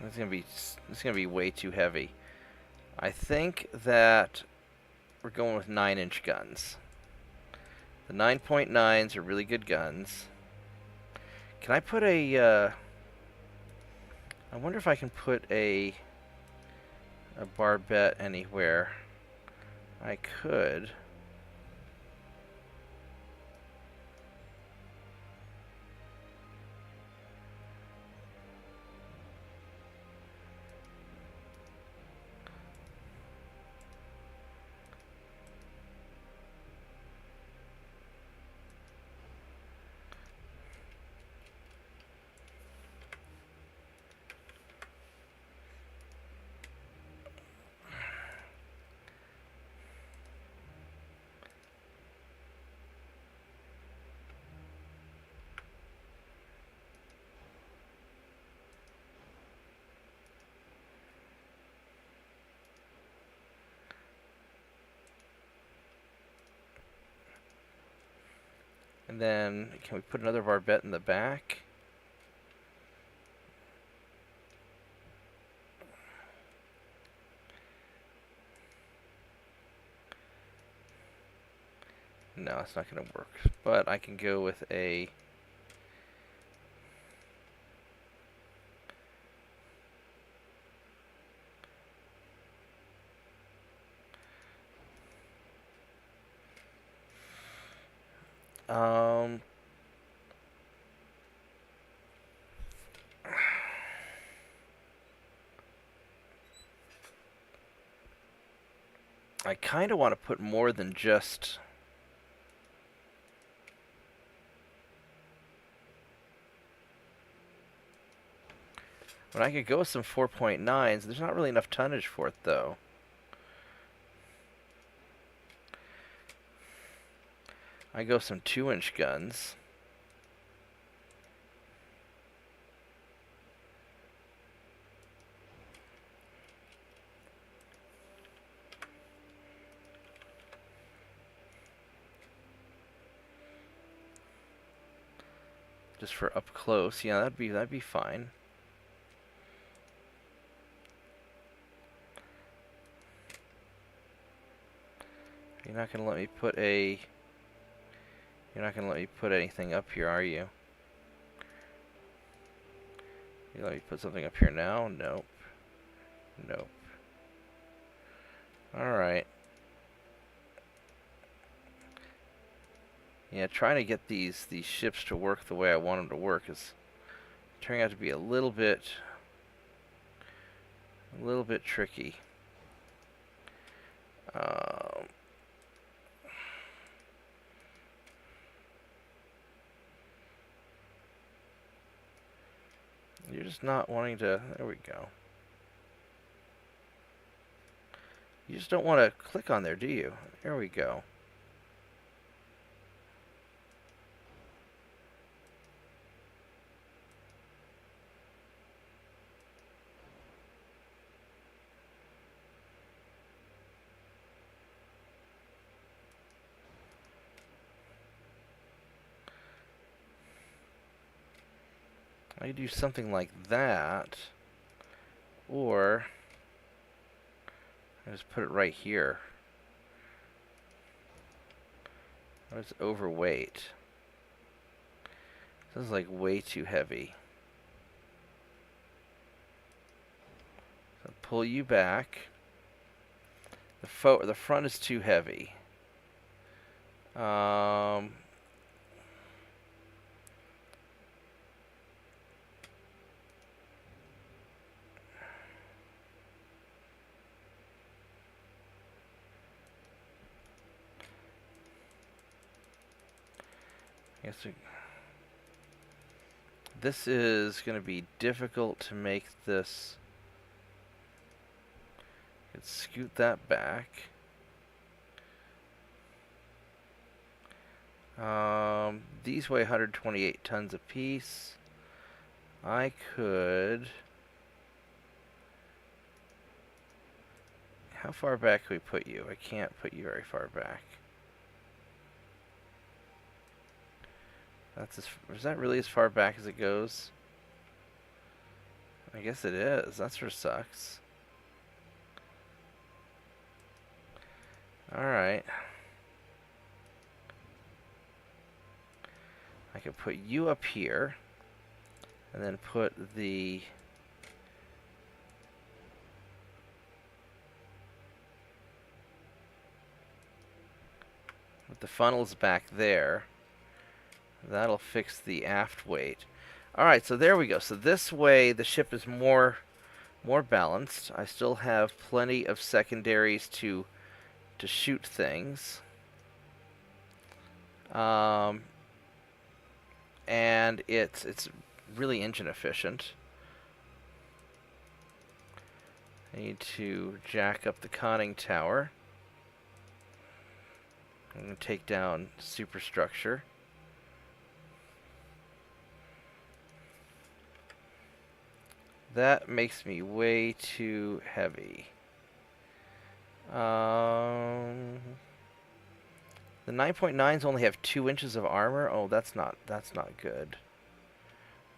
It's gonna be way too heavy. I think that we're going with 9-inch guns. The 9.9s are really good guns. Can I put a? I wonder if I can put a barbette anywhere. I could. And then, can we put another barbette in the back? No, it's not going to work. But I can go with a... I kind of want to put more than just... When I could go with some 4.9s, there's not really enough tonnage for it, though. I go some 2-inch guns. Just for up close. Yeah, that'd be fine. You're not gonna let me put a... You're not gonna let me put anything up here, are you? You let me put something up here now? Nope. Nope. Alright. Yeah, trying to get these ships to work the way I want them to work is turning out to be a little bit tricky. You're just not wanting to... There we go. You just don't want to click on there, do you? There we go. I could do something like that, or I just put it right here. It's overweight. This is like way too heavy. So pull you back. The front is too heavy. This is going to be difficult to make this. Let's scoot that back. These weigh 128 tons apiece. I could... How far back can we put you? I can't put you very far back. Is that really as far back as it goes? I guess it is. That sure sucks. Alright. I could put you up here. And then put the... Put the funnels back there. That'll fix the aft weight. Alright, so there we go. So this way the ship is more balanced. I still have plenty of secondaries to shoot things. And it's really engine efficient. I need to jack up the conning tower. I'm going to take down superstructure. That makes me way too heavy. The 9.9s only have 2 inches of armor. Oh, that's not good.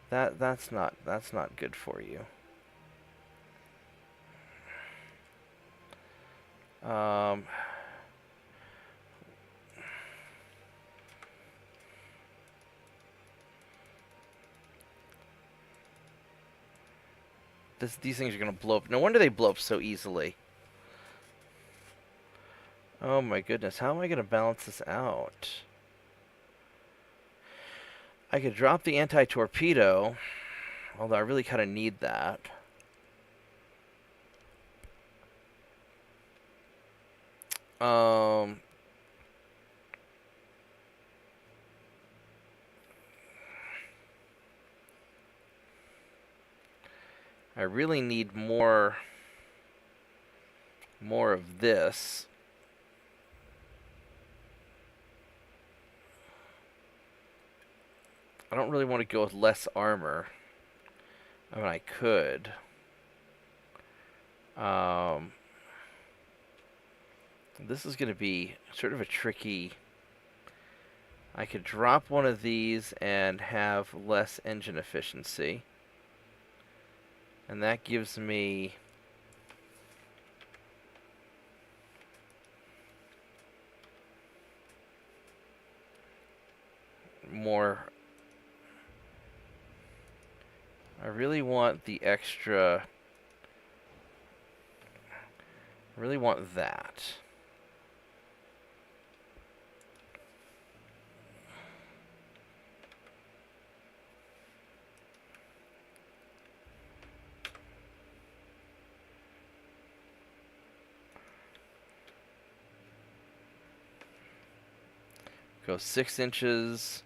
That's not good for you. These things are gonna blow up. No wonder they blow up so easily. Oh my goodness, how am I gonna balance this out? I could drop the anti-torpedo, although I really kind of need that. I really need more of this. I don't really want to go with less armor. I mean, I could. This is going to be sort of a tricky... I could drop one of these and have less engine efficiency. And that gives me... more... I really want the extra... I really want that. Go 6 inches.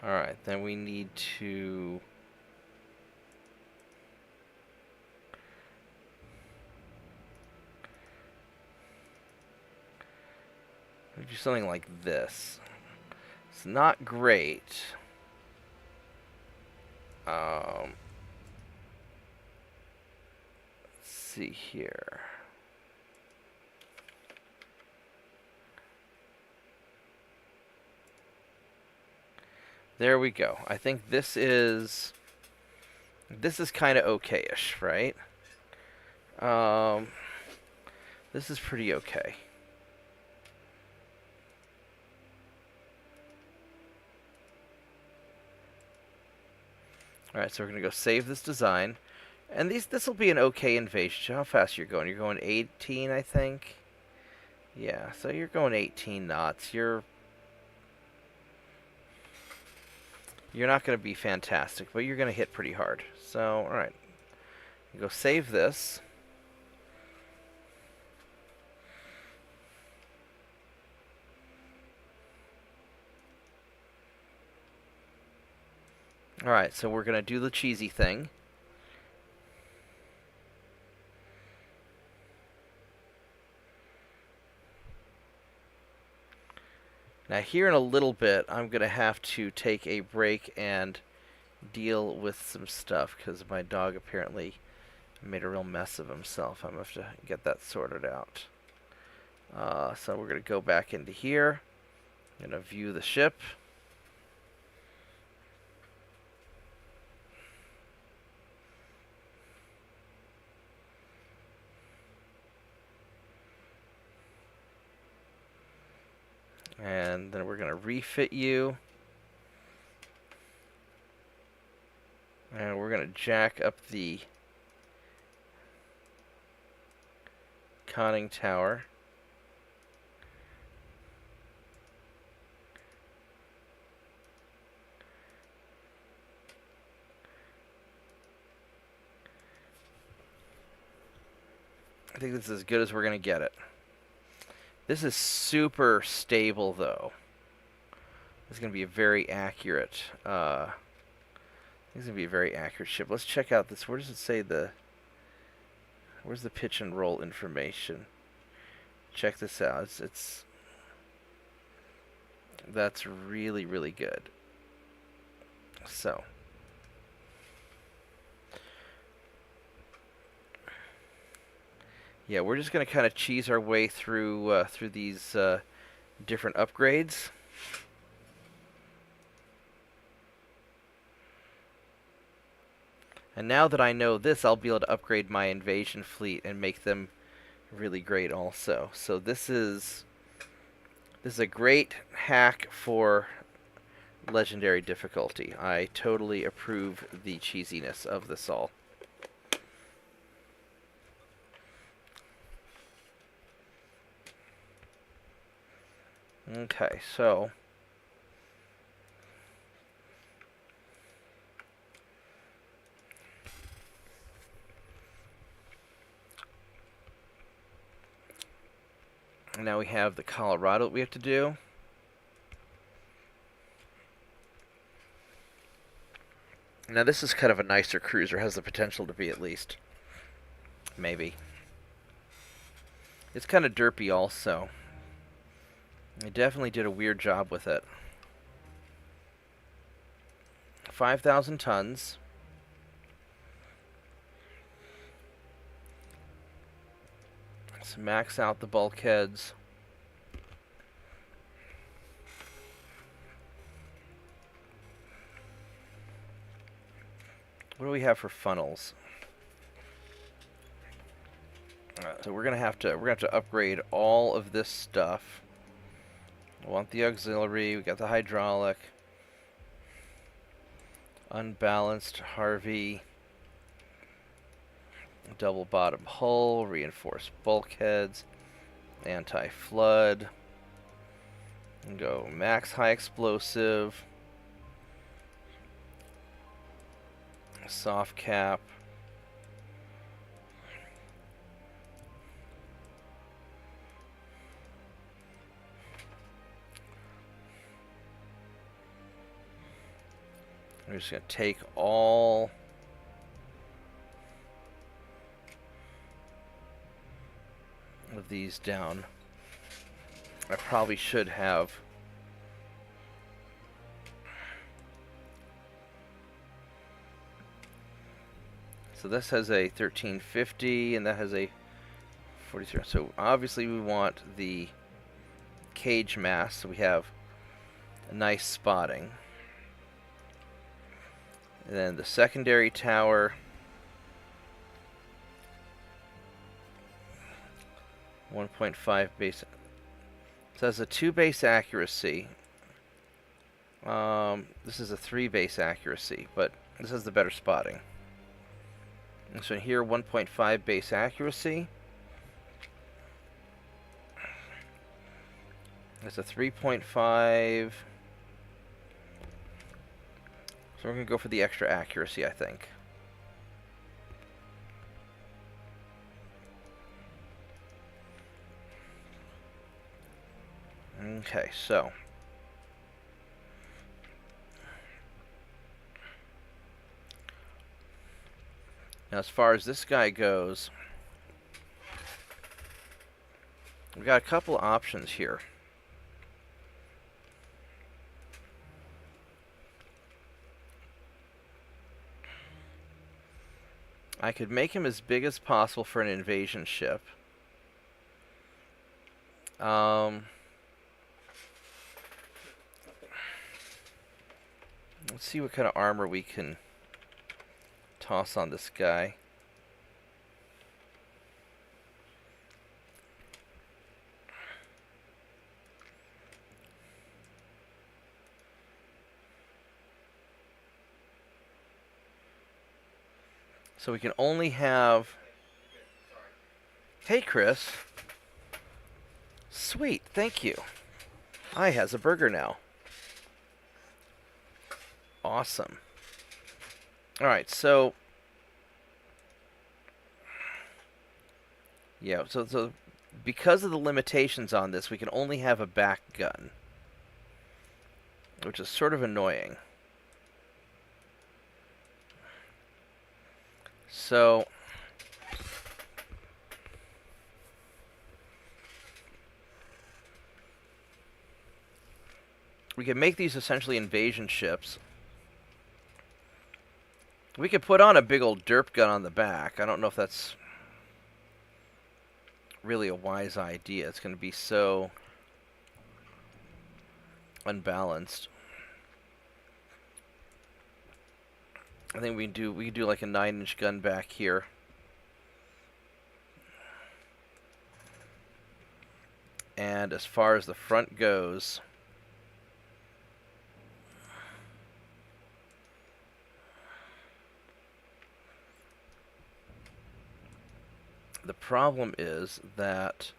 Alright, then we need to... do something like this. It's not great. Let's see here. There we go. I think this is kind of okay-ish, right? This is pretty okay. Alright, so we're going to go save this design. And this will be an okay invasion. How fast you're going? You're going 18, I think? Yeah, so you're going 18 knots. You're not going to be fantastic, but you're going to hit pretty hard. So, alright. Go save this. Alright, so we're going to do the cheesy thing. Now here in a little bit, I'm going to have to take a break and deal with some stuff because my dog apparently made a real mess of himself. I'm going to have to get that sorted out. So we're going to go back into here. I'm going to view the ship. And then we're going to refit you. And we're going to jack up the conning tower. I think this is as good as we're going to get it. This is super stable, though. This is going to be a very accurate... this is going to be a very accurate ship. Let's check out this. Where does it say the... Where's the pitch and roll information? Check this out. That's really, really good. So... yeah, we're just going to kind of cheese our way through these different upgrades. And now that I know this, I'll be able to upgrade my invasion fleet and make them really great also. So this is a great hack for legendary difficulty. I totally approve the cheesiness of this all. Okay, so now we have the Colorado that we have to do. Now this is kind of a nicer cruiser, has the potential to be at least. Maybe. It's kind of derpy also. They definitely did a weird job with it. 5,000 tons. Let's max out the bulkheads. What do we have for funnels? So we're gonna have to upgrade all of this stuff. I want the auxiliary. We got the hydraulic, unbalanced Harvey, double bottom hull, reinforced bulkheads, anti-flood. Go max high explosive, soft cap. I'm just going to take all of these down. I probably should have so this has a 1350 and that has a 43. So obviously we want the cage mass so we have a nice spotting. And then the secondary tower, 1.5 base. So that's a 2 base accuracy. This is a 3 base accuracy, but this has the better spotting. And so here, 1.5 base accuracy. That's a 3.5. So we're going to go for the extra accuracy, I think. Okay, so now as far as this guy goes, we've got a couple options here. I could make him as big as possible for an invasion ship. Let's see what kind of armor we can toss on this guy. So we can only have... Hey, Chris. Sweet, thank you. I has a burger now. Awesome. Alright, so... Yeah, so because of the limitations on this, we can only have a back gun. Which is sort of annoying. So... we can make these essentially invasion ships. We could put on a big old derp gun on the back. I don't know if that's really a wise idea. It's going to be so unbalanced. I think we can do like a 9-inch gun back here. And as far as the front goes, the problem is that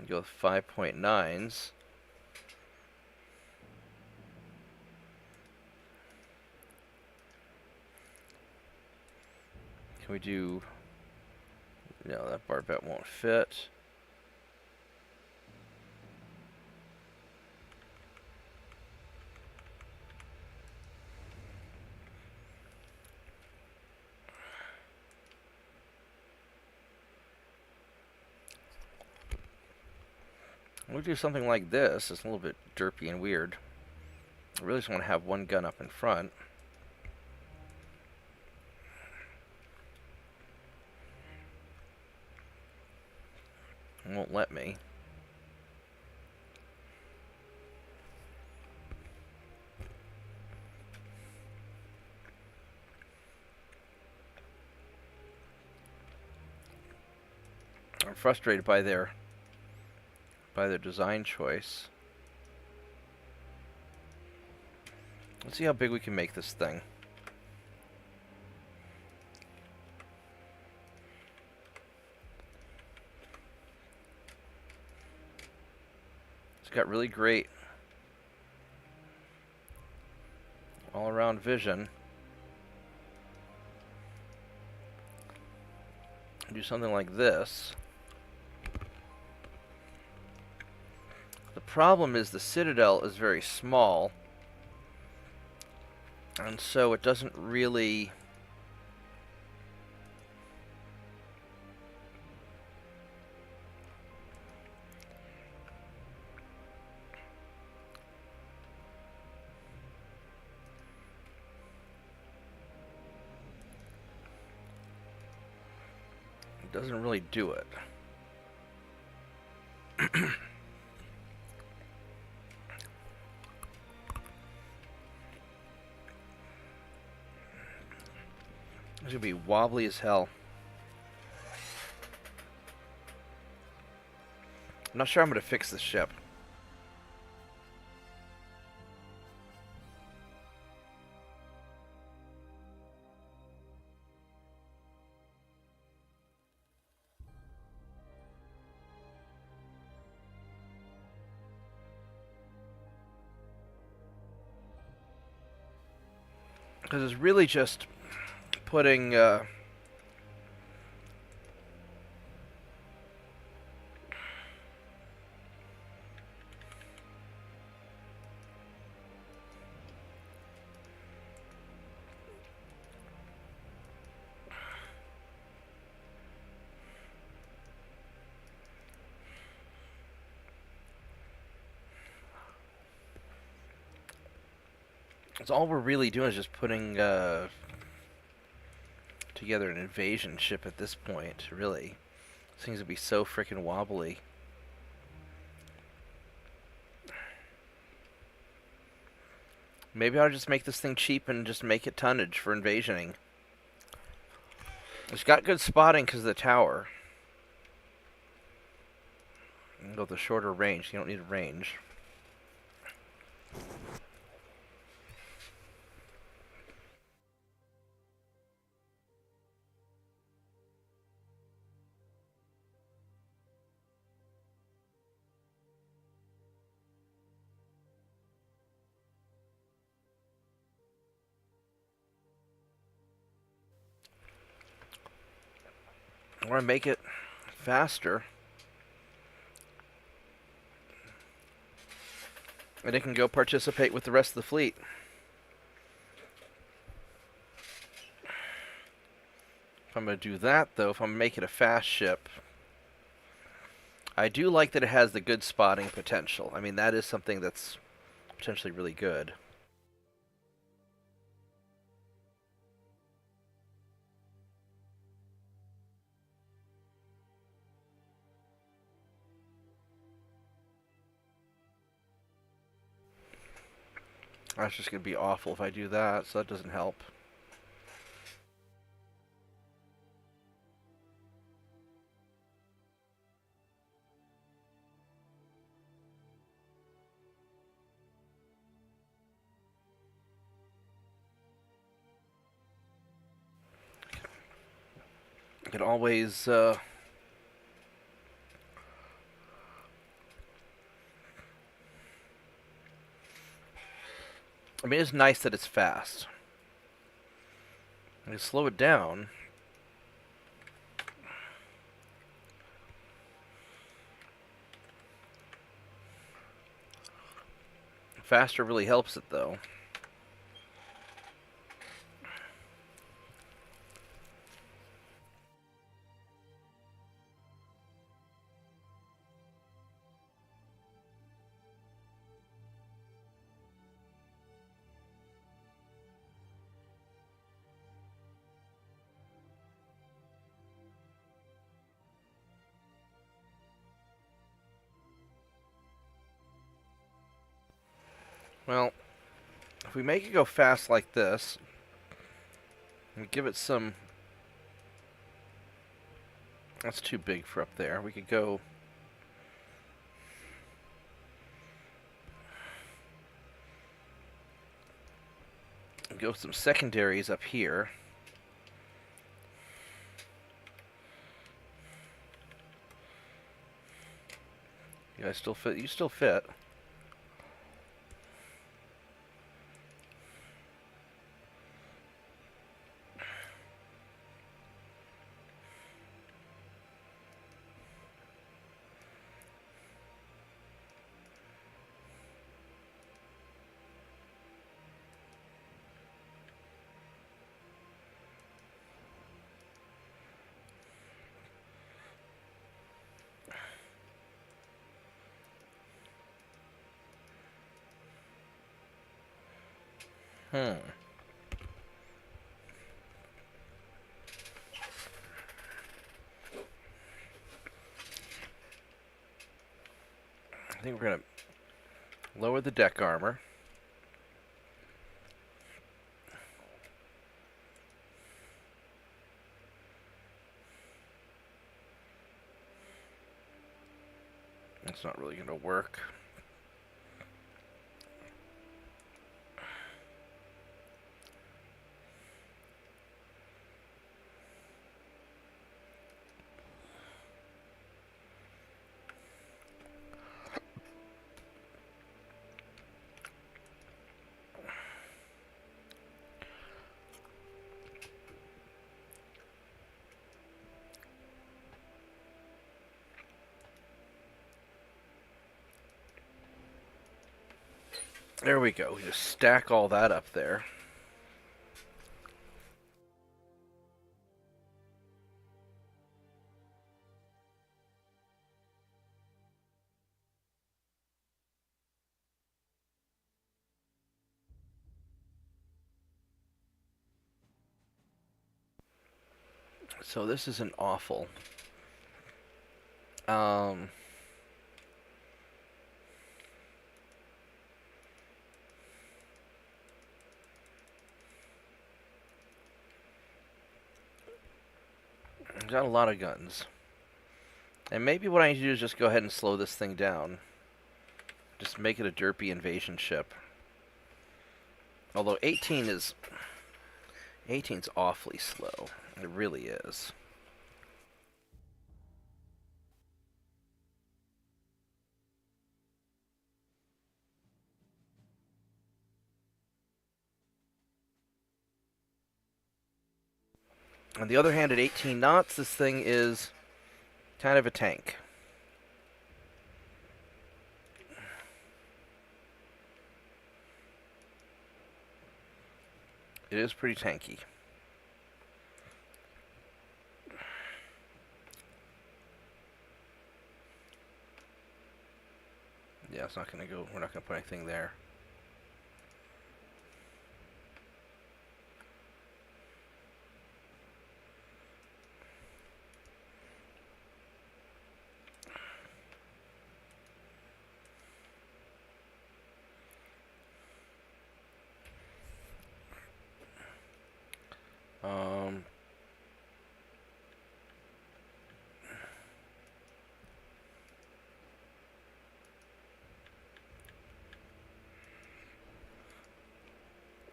we go with 5.9s. Can we do... No, that barbette won't fit. We'll do something like this. It's a little bit derpy and weird. I really just want to have one gun up in front. It won't let me. I'm frustrated by their design choice. Let's see how big we can make this thing. It's got really great all-around vision. Do something like this. The problem is the Citadel is very small, and so it doesn't really... It doesn't really do it. It's gonna be wobbly as hell. I'm not sure I'm gonna fix this ship. Because it's really just putting Because all we're really doing is just putting together an invasion ship at this point, really. Seems to be so freaking wobbly. Maybe I'll just make this thing cheap and just make it tonnage for invasioning. It's got good spotting because of the tower. You can go the shorter range. You don't need range. I want to make it faster. And it can go participate with the rest of the fleet. If I'm going to do that, though, if I'm going to make it a fast ship, I do like that it has the good spotting potential. I mean, that is something that's potentially really good. That's just going to be awful if I do that, so that doesn't help. I could always I mean, it's nice that it's fast. I can slow it down. Faster really helps it, though. Well, if we make it go fast like this, and give it some... That's too big for up there. We could go... Go with some secondaries up here. You guys still fit? You still fit. I think we're going to lower the deck armor. That's not really going to work. There we go. We just stack all that up there. So this isn't awful. Um, got a lot of guns. And maybe what I need to do is just go ahead and slow this thing down. Just make it a derpy invasion ship. Although 18's awfully slow. It really is. On the other hand, at 18 knots, this thing is kind of a tank. It is pretty tanky. Yeah, it's not going to go. We're not going to put anything there. Um,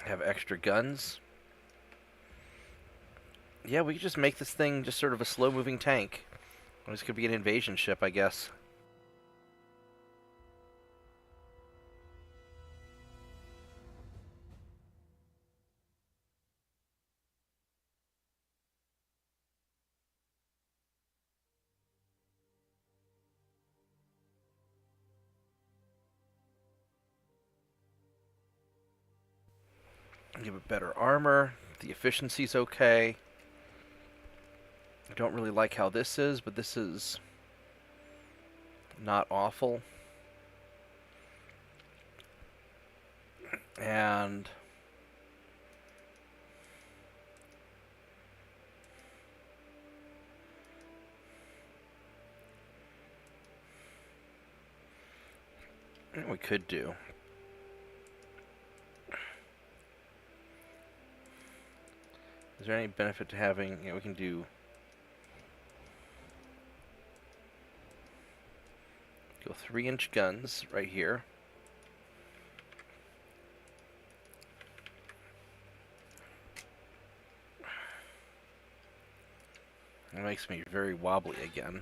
have extra guns. Yeah, we could just make this thing just sort of a slow-moving tank. This could be an invasion ship, I guess. Give it better armor. The efficiency's okay. I don't really like how this is, but this is not awful. And what we could do. Is there any benefit to having, we can do go 3-inch guns right here. It makes me very wobbly again.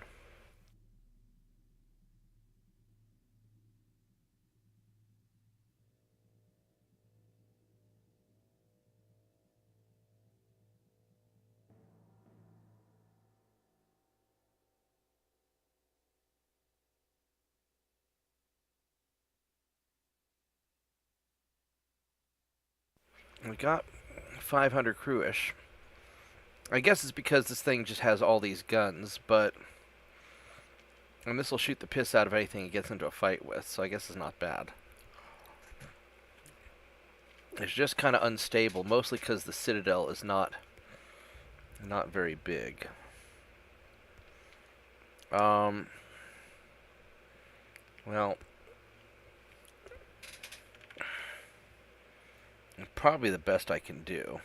We got 500 crewish. I guess it's because this thing just has all these guns, but... And this will shoot the piss out of anything it gets into a fight with, so I guess it's not bad. It's just kind of unstable, mostly because the Citadel is not very big. Well, probably the best I can do.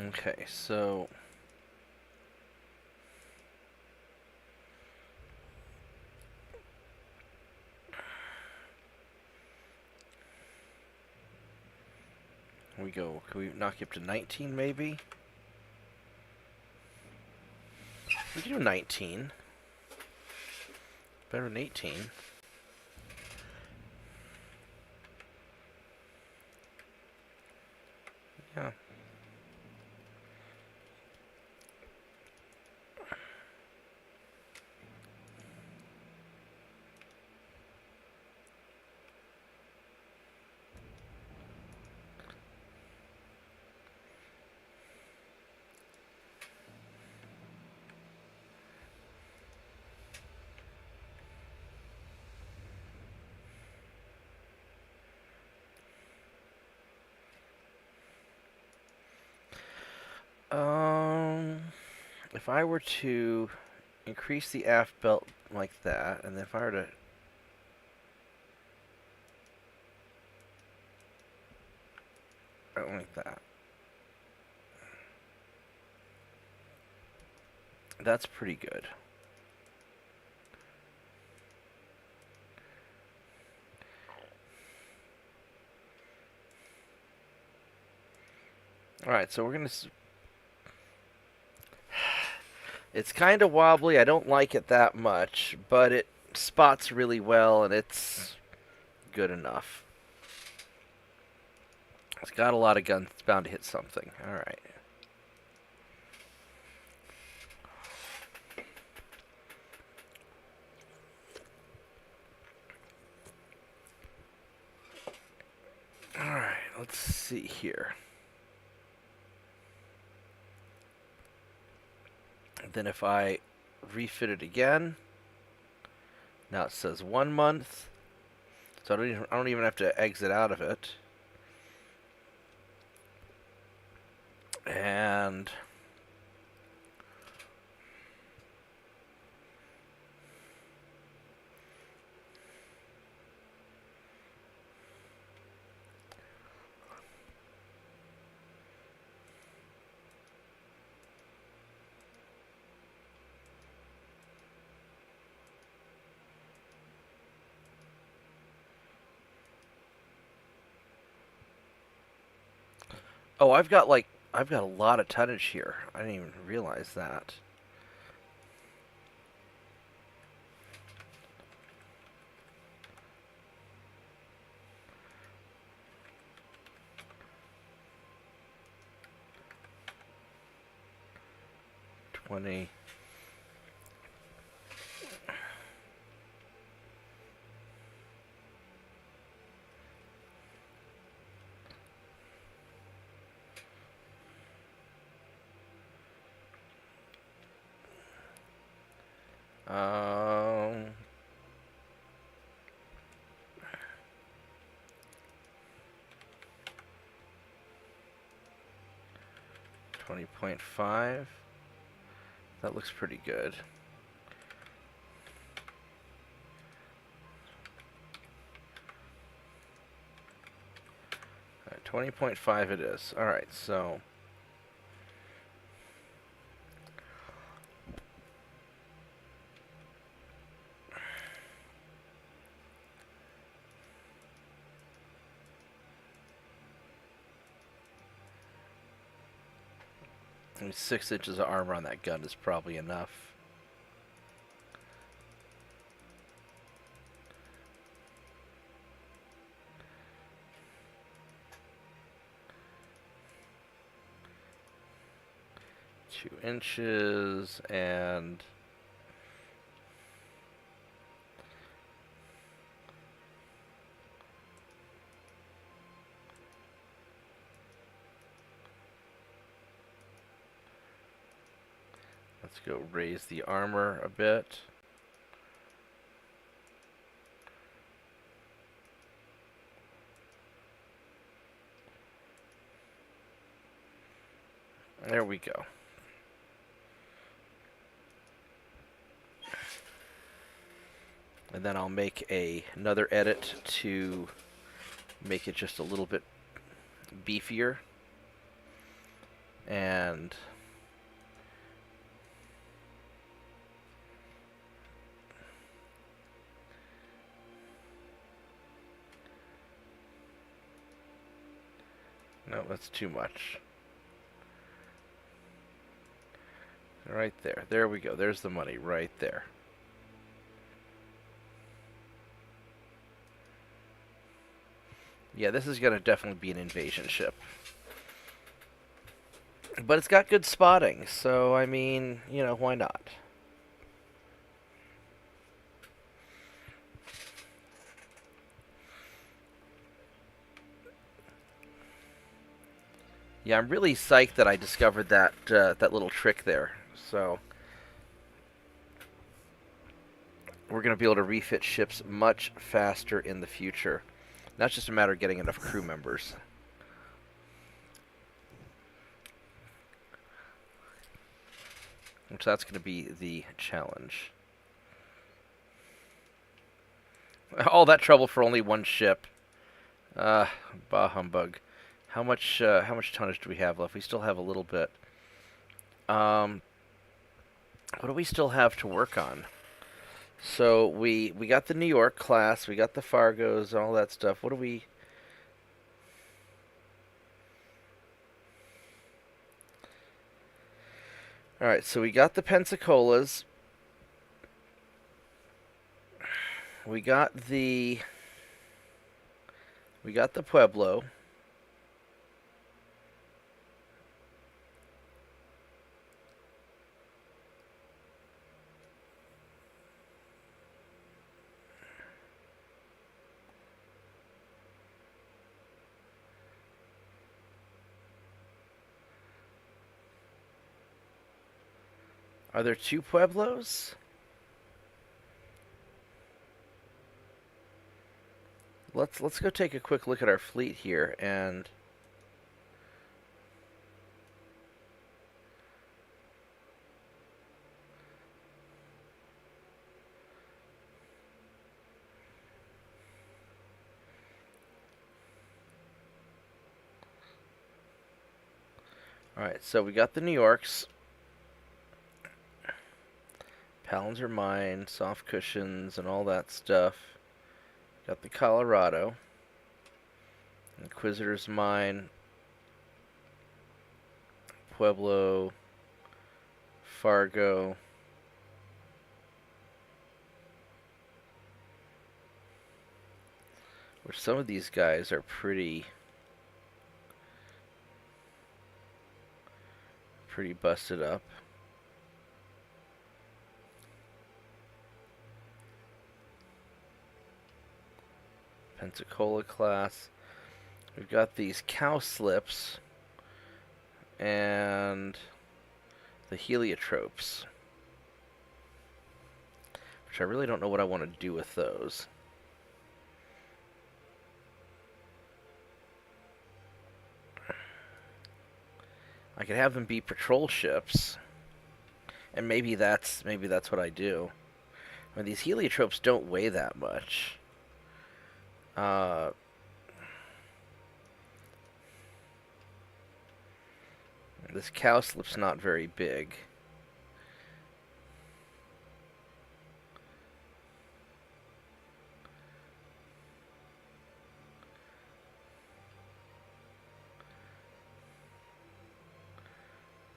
Okay, so we go. Can we knock you up to 19, maybe? We can do 19. Better than 18. Yeah. if I were to increase the aft belt like that, and then if I were to like that, that's pretty good. Alright, so we're going to... It's kind of wobbly. I don't like it that much, but it spots really well, and it's good enough. It's got a lot of guns. It's bound to hit something. Alright. Alright, let's see here. Then if I refit it again, now it says 1 month, so I don't even have to exit out of it. And oh, I've got a lot of tonnage here. I didn't even realize that. $20. Um, 20.5. That looks pretty good. 20.5 it is. Alright, so I mean, 6 inches of armor on that gun is probably enough. Two inches and let's go raise the armor a bit. There we go. And then I'll make another edit to make it just a little bit beefier. And no, that's too much. Right there. There we go. There's the money right there. Yeah, this is going to definitely be an invasion ship. But it's got good spotting, so, I mean, you know, why not? Yeah, I'm really psyched that I discovered that that little trick there. So we're going to be able to refit ships much faster in the future. Now it's just a matter of getting enough crew members. which that's going to be the challenge. All that trouble for only one ship. Bah humbug. How much tonnage do we have left? We still have a little bit. What do we still have to work on? So we got the New York class, we got the Fargos, all that stuff. What do we? All right, so we got the Pensacola's. We got the Pueblo. Are there two Pueblos? Let's go take a quick look at our fleet here and all right, so we got the New Yorks. Palins are mine, soft cushions, and all that stuff. Got the Colorado. Inquisitor's mine. Pueblo. Fargo. Which some of these guys are pretty busted up. Pensacola class. We've got these cow slips and the heliotropes, which I really don't know what I want to do with those. I could have them be patrol ships, and maybe that's what I do. I mean, these heliotropes don't weigh that much. This cowslip's not very big.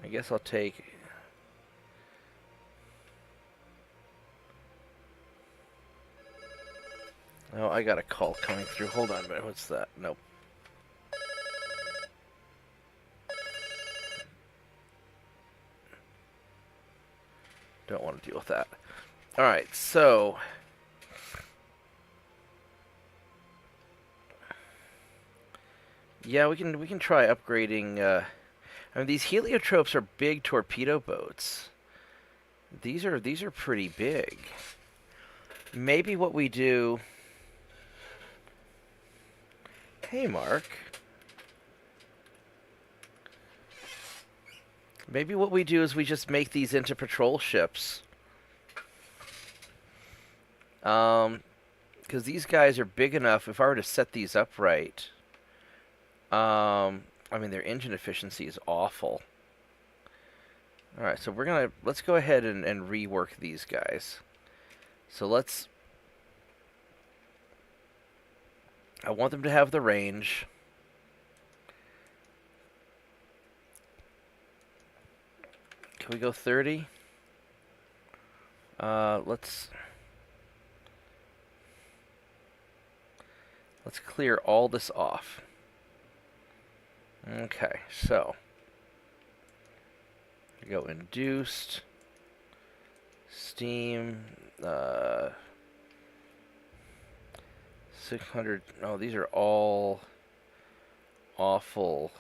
I guess I'll take... Oh, I got a call coming through. Hold on a minute. What's that? Nope. Don't want to deal with that. Alright, so... Yeah, we can try upgrading... I mean, these heliotropes are big torpedo boats. These are pretty big. Maybe what we do... Hey, Mark. Maybe what we do is we just make these into patrol ships. Because these guys are big enough, if I were to set these up right... I mean, their engine efficiency is awful. Alright, so let's go ahead and rework these guys. So I want them to have the range. Can we go 30? Let's clear all this off. Okay, so we go induced, steam, 600. Oh, these are all awful.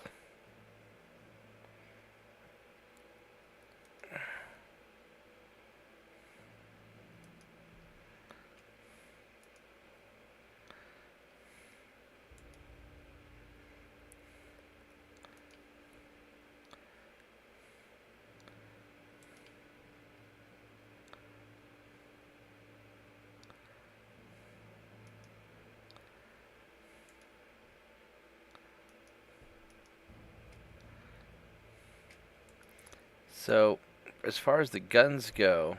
So, as far as the guns go,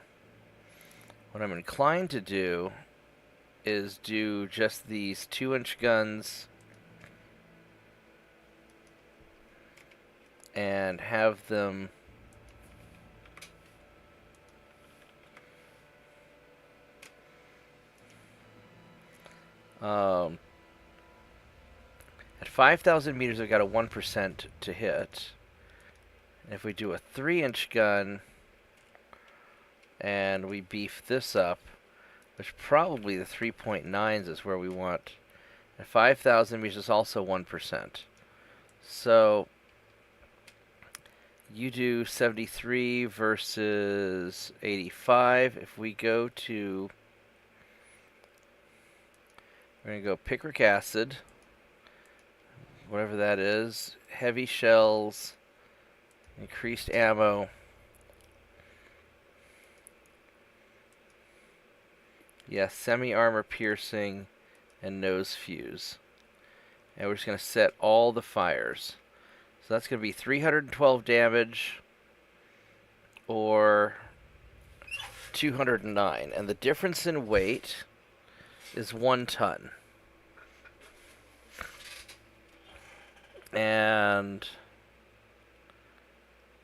what I'm inclined to do is do just these 2-inch guns and have them at 5,000 meters. I've got a 1% to hit. And if we do a 3-inch gun and we beef this up, which probably the 3.9s is where we want, at 5,000 meters is also 1%. So you do 73 versus 85. If we go to, we're going to go picric acid, whatever that is, heavy shells, increased ammo, yes, semi-armor piercing, and nose fuse. And we're just going to set all the fires. So that's going to be 312 damage or 209. And the difference in weight is 1 ton. And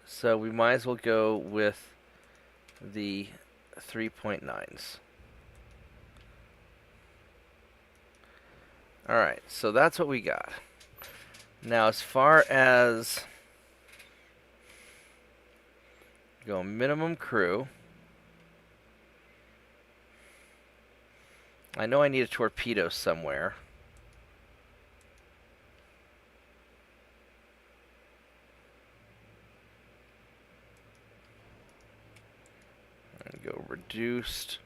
so we might as well go with the 3.9s. Alright, so that's what we got. Now, as far as go minimum crew, I know I need a torpedo somewhere. And go reduced.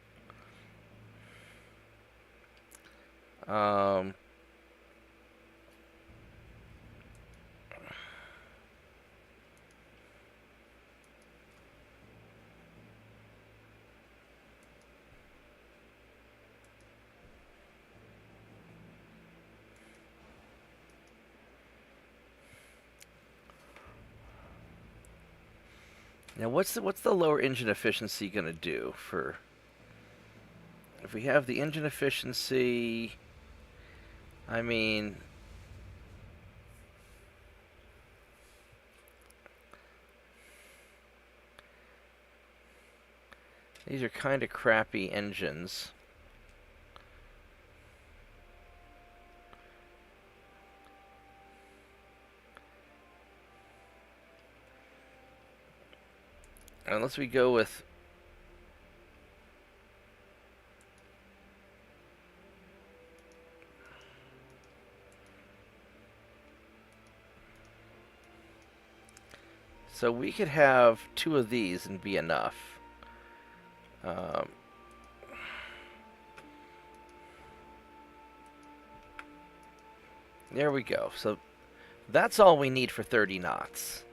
Now, what's the lower engine efficiency going to do for? If we have the engine efficiency, I mean, these are kind of crappy engines. Unless we go with so we could have 2 of these and be enough. There we go. So that's all we need for 30 knots.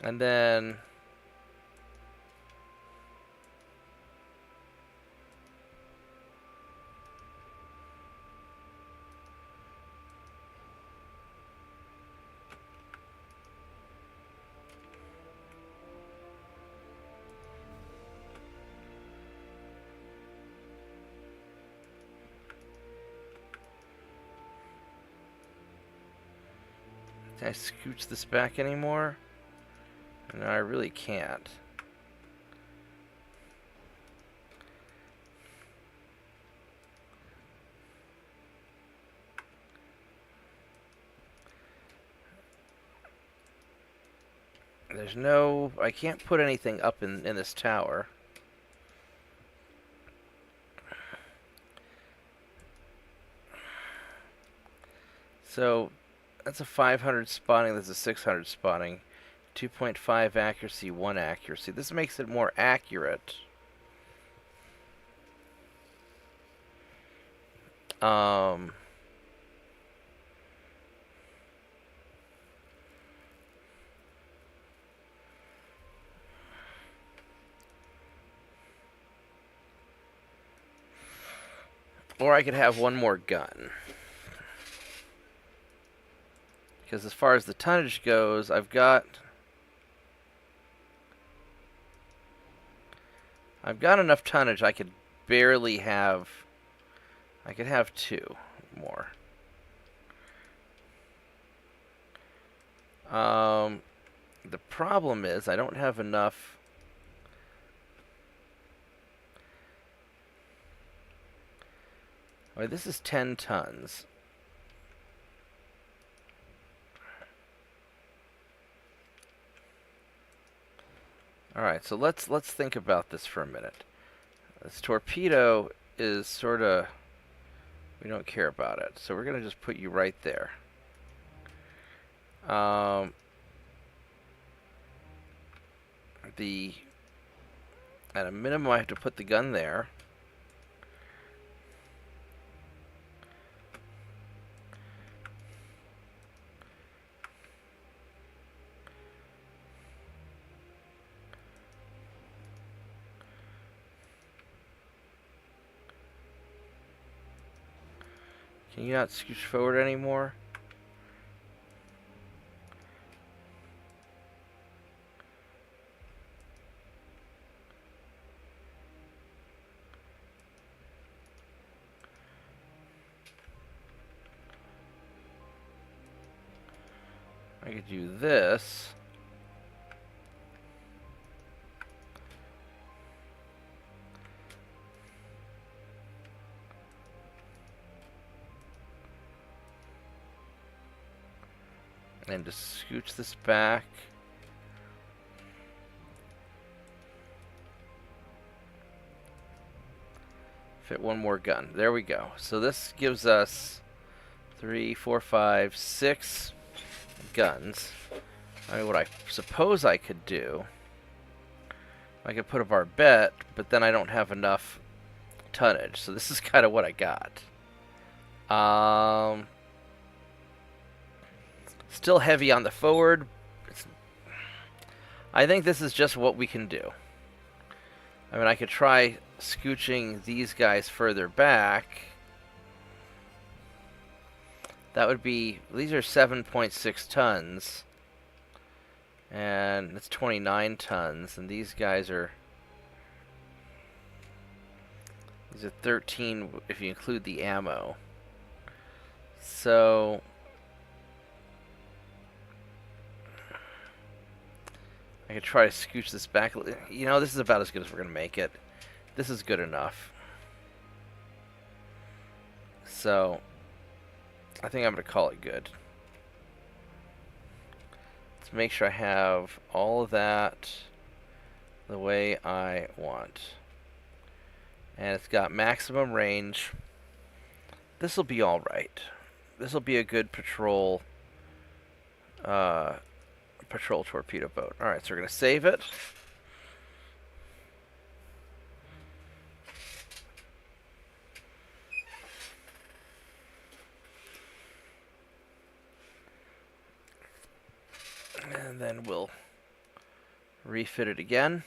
And then can I scooch this back anymore? No, I really can't. There's no... I can't put anything up in this tower. So, that's a 500 spotting, that's a 600 spotting. 2.5 accuracy, 1 accuracy. This makes it more accurate. Or I could have one more gun. Because as far as the tonnage goes, I've got enough tonnage I could barely have. I could have two more. The problem is I don't have enough. Wait, this is 10 tons. Alright, so let's think about this for a minute. This torpedo is sort of... we don't care about it, so we're going to just put you right there. At a minimum, I have to put the gun there. Can you not scooch forward anymore? I could do this. And just scooch this back. Fit one more gun. There we go. So this gives us 3, 4, 5, 6 guns. I mean, what I suppose I could do, I could put a barbette, but then I don't have enough tonnage. So this is kind of what I got. Still heavy on the forward. I think this is just what we can do. I mean, I could try scooching these guys further back. That would be... these are 7.6 tons. And it's 29 tons. And these guys are... these are 13 if you include the ammo. So... I could try to scooch this back. You know, this is about as good as we're going to make it. This is good enough. So, I think I'm going to call it good. Let's make sure I have all of that the way I want. And it's got maximum range. This will be alright. This will be a good patrol torpedo boat. Alright, so we're going to save it. And then we'll refit it again.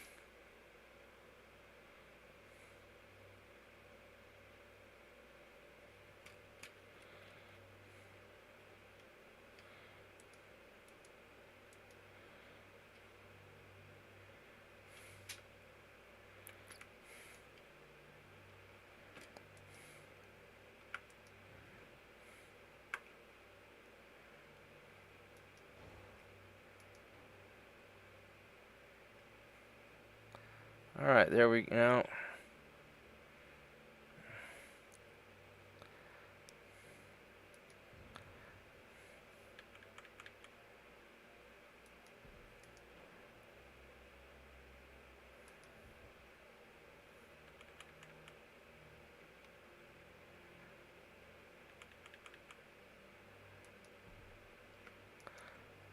Alright, there we go.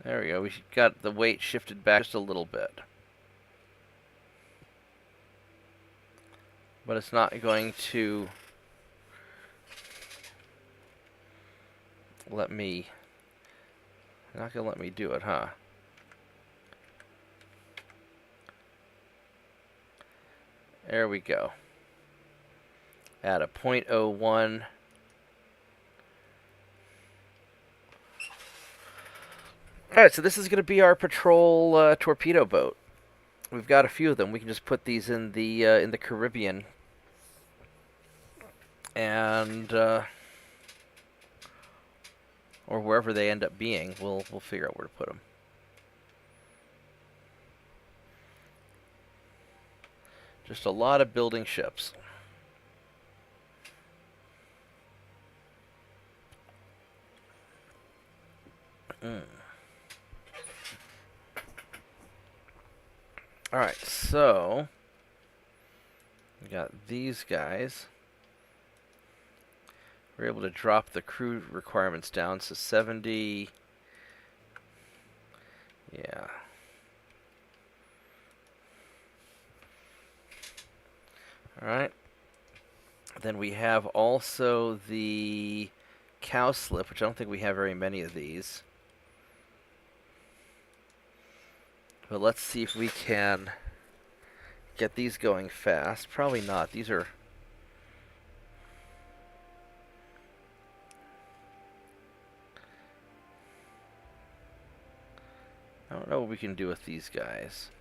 There we go. We got the weight shifted back just a little bit. But it's not going to let me... not going to let me do it, huh? There we go. at a .01. All right, so this is going to be our patrol torpedo boat. We've got a few of them. We can just put these in the Caribbean, and or wherever they end up being. We'll figure out where to put them. Just a lot of building ships. Alright, so we got these guys. We're able to drop the crew requirements down to 70. Yeah. Alright. Then we have also the cowslip, which I don't think we have very many of these. But let's see if we can get these going fast. Probably not. These are... I don't know what we can do with these guys.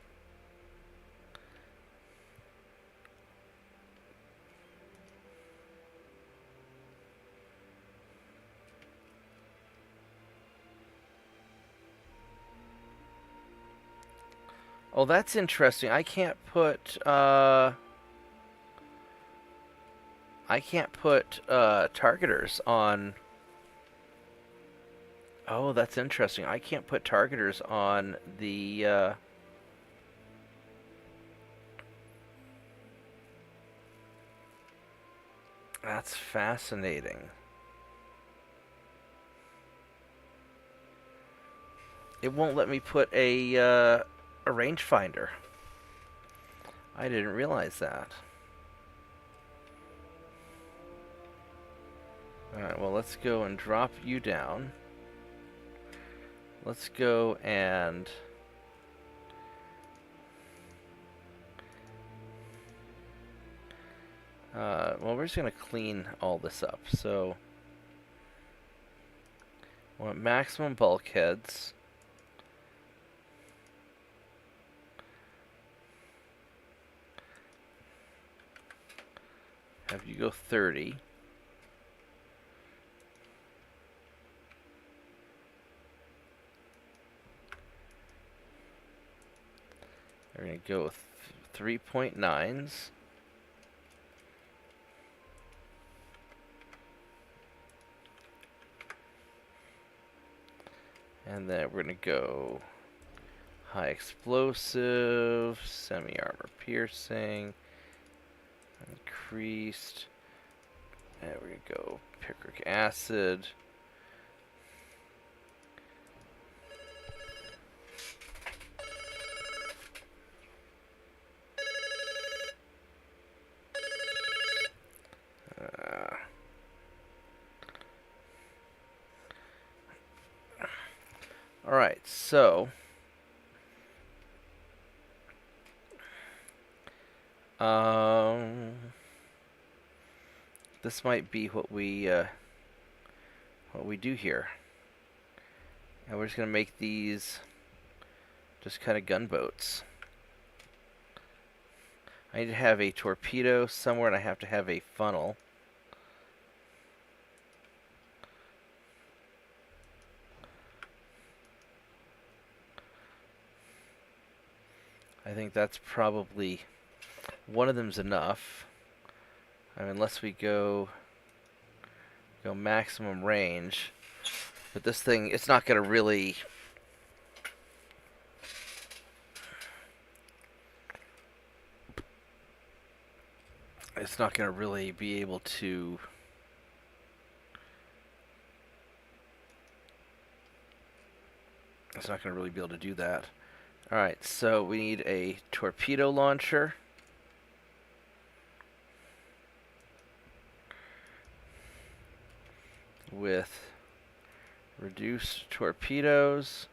Oh, that's interesting. I can't put targeters on... Oh, that's interesting. I can't put targeters on the That's fascinating. It won't let me put a rangefinder. I didn't realize that. Alright, well, let's go and drop you down. Let's go and... well, we're just going to clean all this up. So, we want maximum bulkheads. Have you go 30. We're going to go with 3.9s. And then we're going to go high explosive, semi-armor piercing, increased. There we go, picric acid. Alright, so this might be what we do here. And we're just gonna make these just kind of gunboats. I need to have a torpedo somewhere, and I have to have a funnel. I think that's probably one of them's enough. I mean, unless we go maximum range. But this thing, it's not going to really... It's not going to really be able to... It's not going to really be able to do that. Alright, so we need a torpedo launcher. With reduced torpedoes.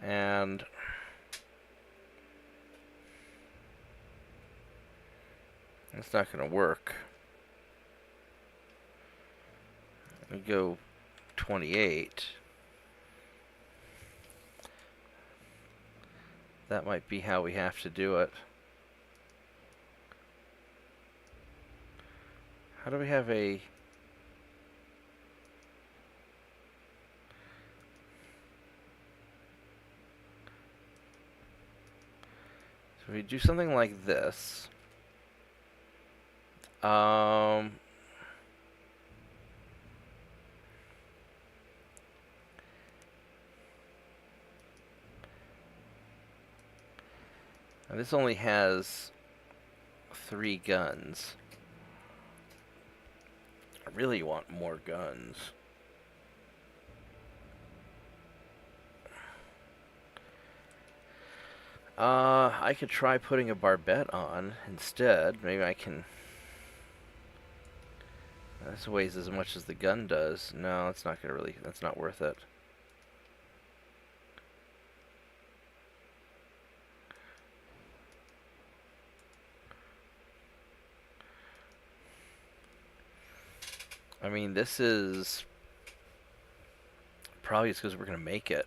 And it's not going to work. We go 28. That might be how we have to do it. How do we have a... So we do something like this. And this only has 3 guns. I really want more guns. I could try putting a barbette on instead. Maybe I can... This weighs as much as the gun does. No, it's not gonna really... That's not worth it. I mean, this is... Probably it's because we're gonna make it.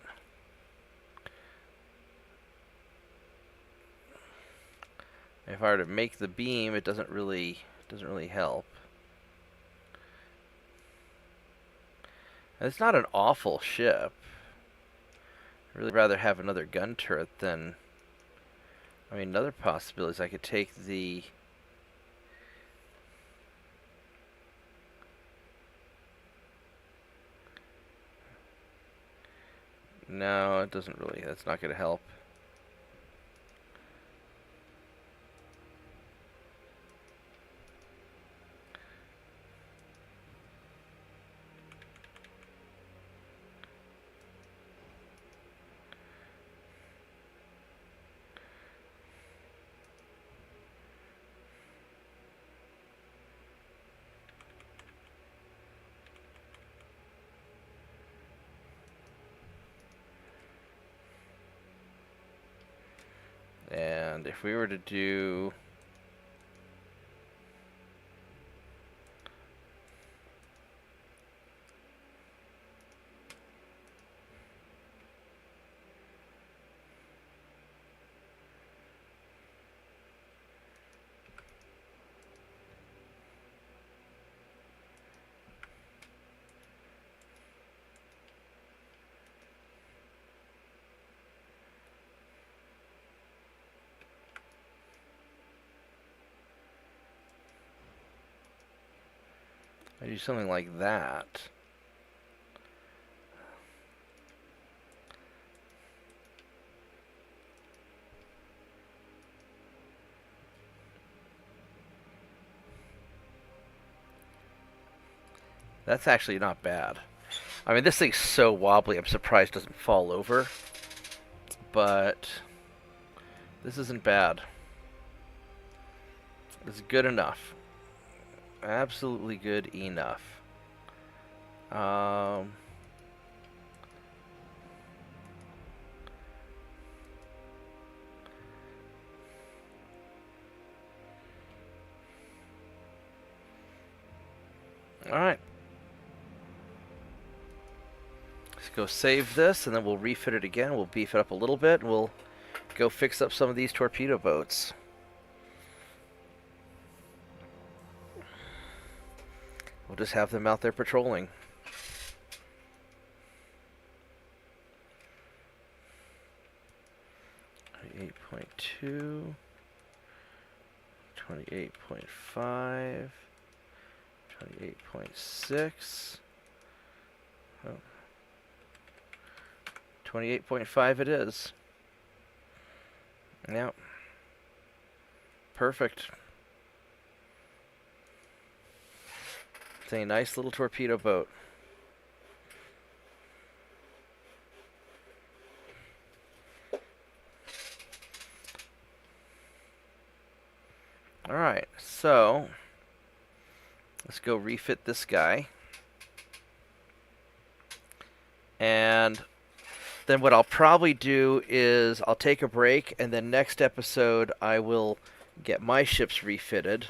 If I were to make the beam, it doesn't really help. And it's not an awful ship. I'd really rather have another gun turret than... I mean, another possibility is I could take the... No, it doesn't really... That's not going to help. And if we were to do... I do something like that. That's actually not bad. I mean, this thing's so wobbly, I'm surprised it doesn't fall over. But this isn't bad. It's good enough. Absolutely good enough. Alright. Let's go save this, and then we'll refit it again. We'll beef it up a little bit, and we'll go fix up some of these torpedo boats. We'll just have them out there patrolling. .2, 28.5, 28.6. Oh. 28.5 it is. Yep. Perfect. It's a nice little torpedo boat. Alright, so let's go refit this guy. And then what I'll probably do is I'll take a break, and then next episode I will get my ships refitted.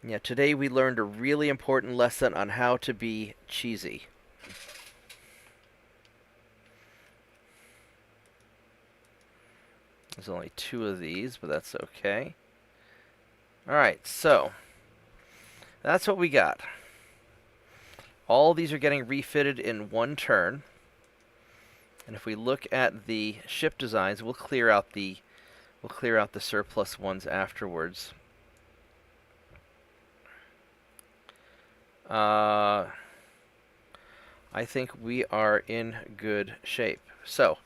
Yeah, today we learned a really important lesson on how to be cheesy. There's only 2 of these, but that's okay. Alright, so that's what we got. All these are getting refitted in 1 turn. And if we look at the ship designs, we'll clear out the surplus ones afterwards. I think we are in good shape. So,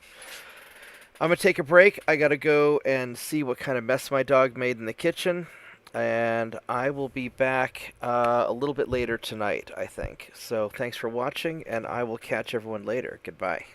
I'm going to take a break. I got to go and see what kind of mess my dog made in the kitchen. And I will be back a little bit later tonight, I think. So, thanks for watching, and I will catch everyone later. Goodbye.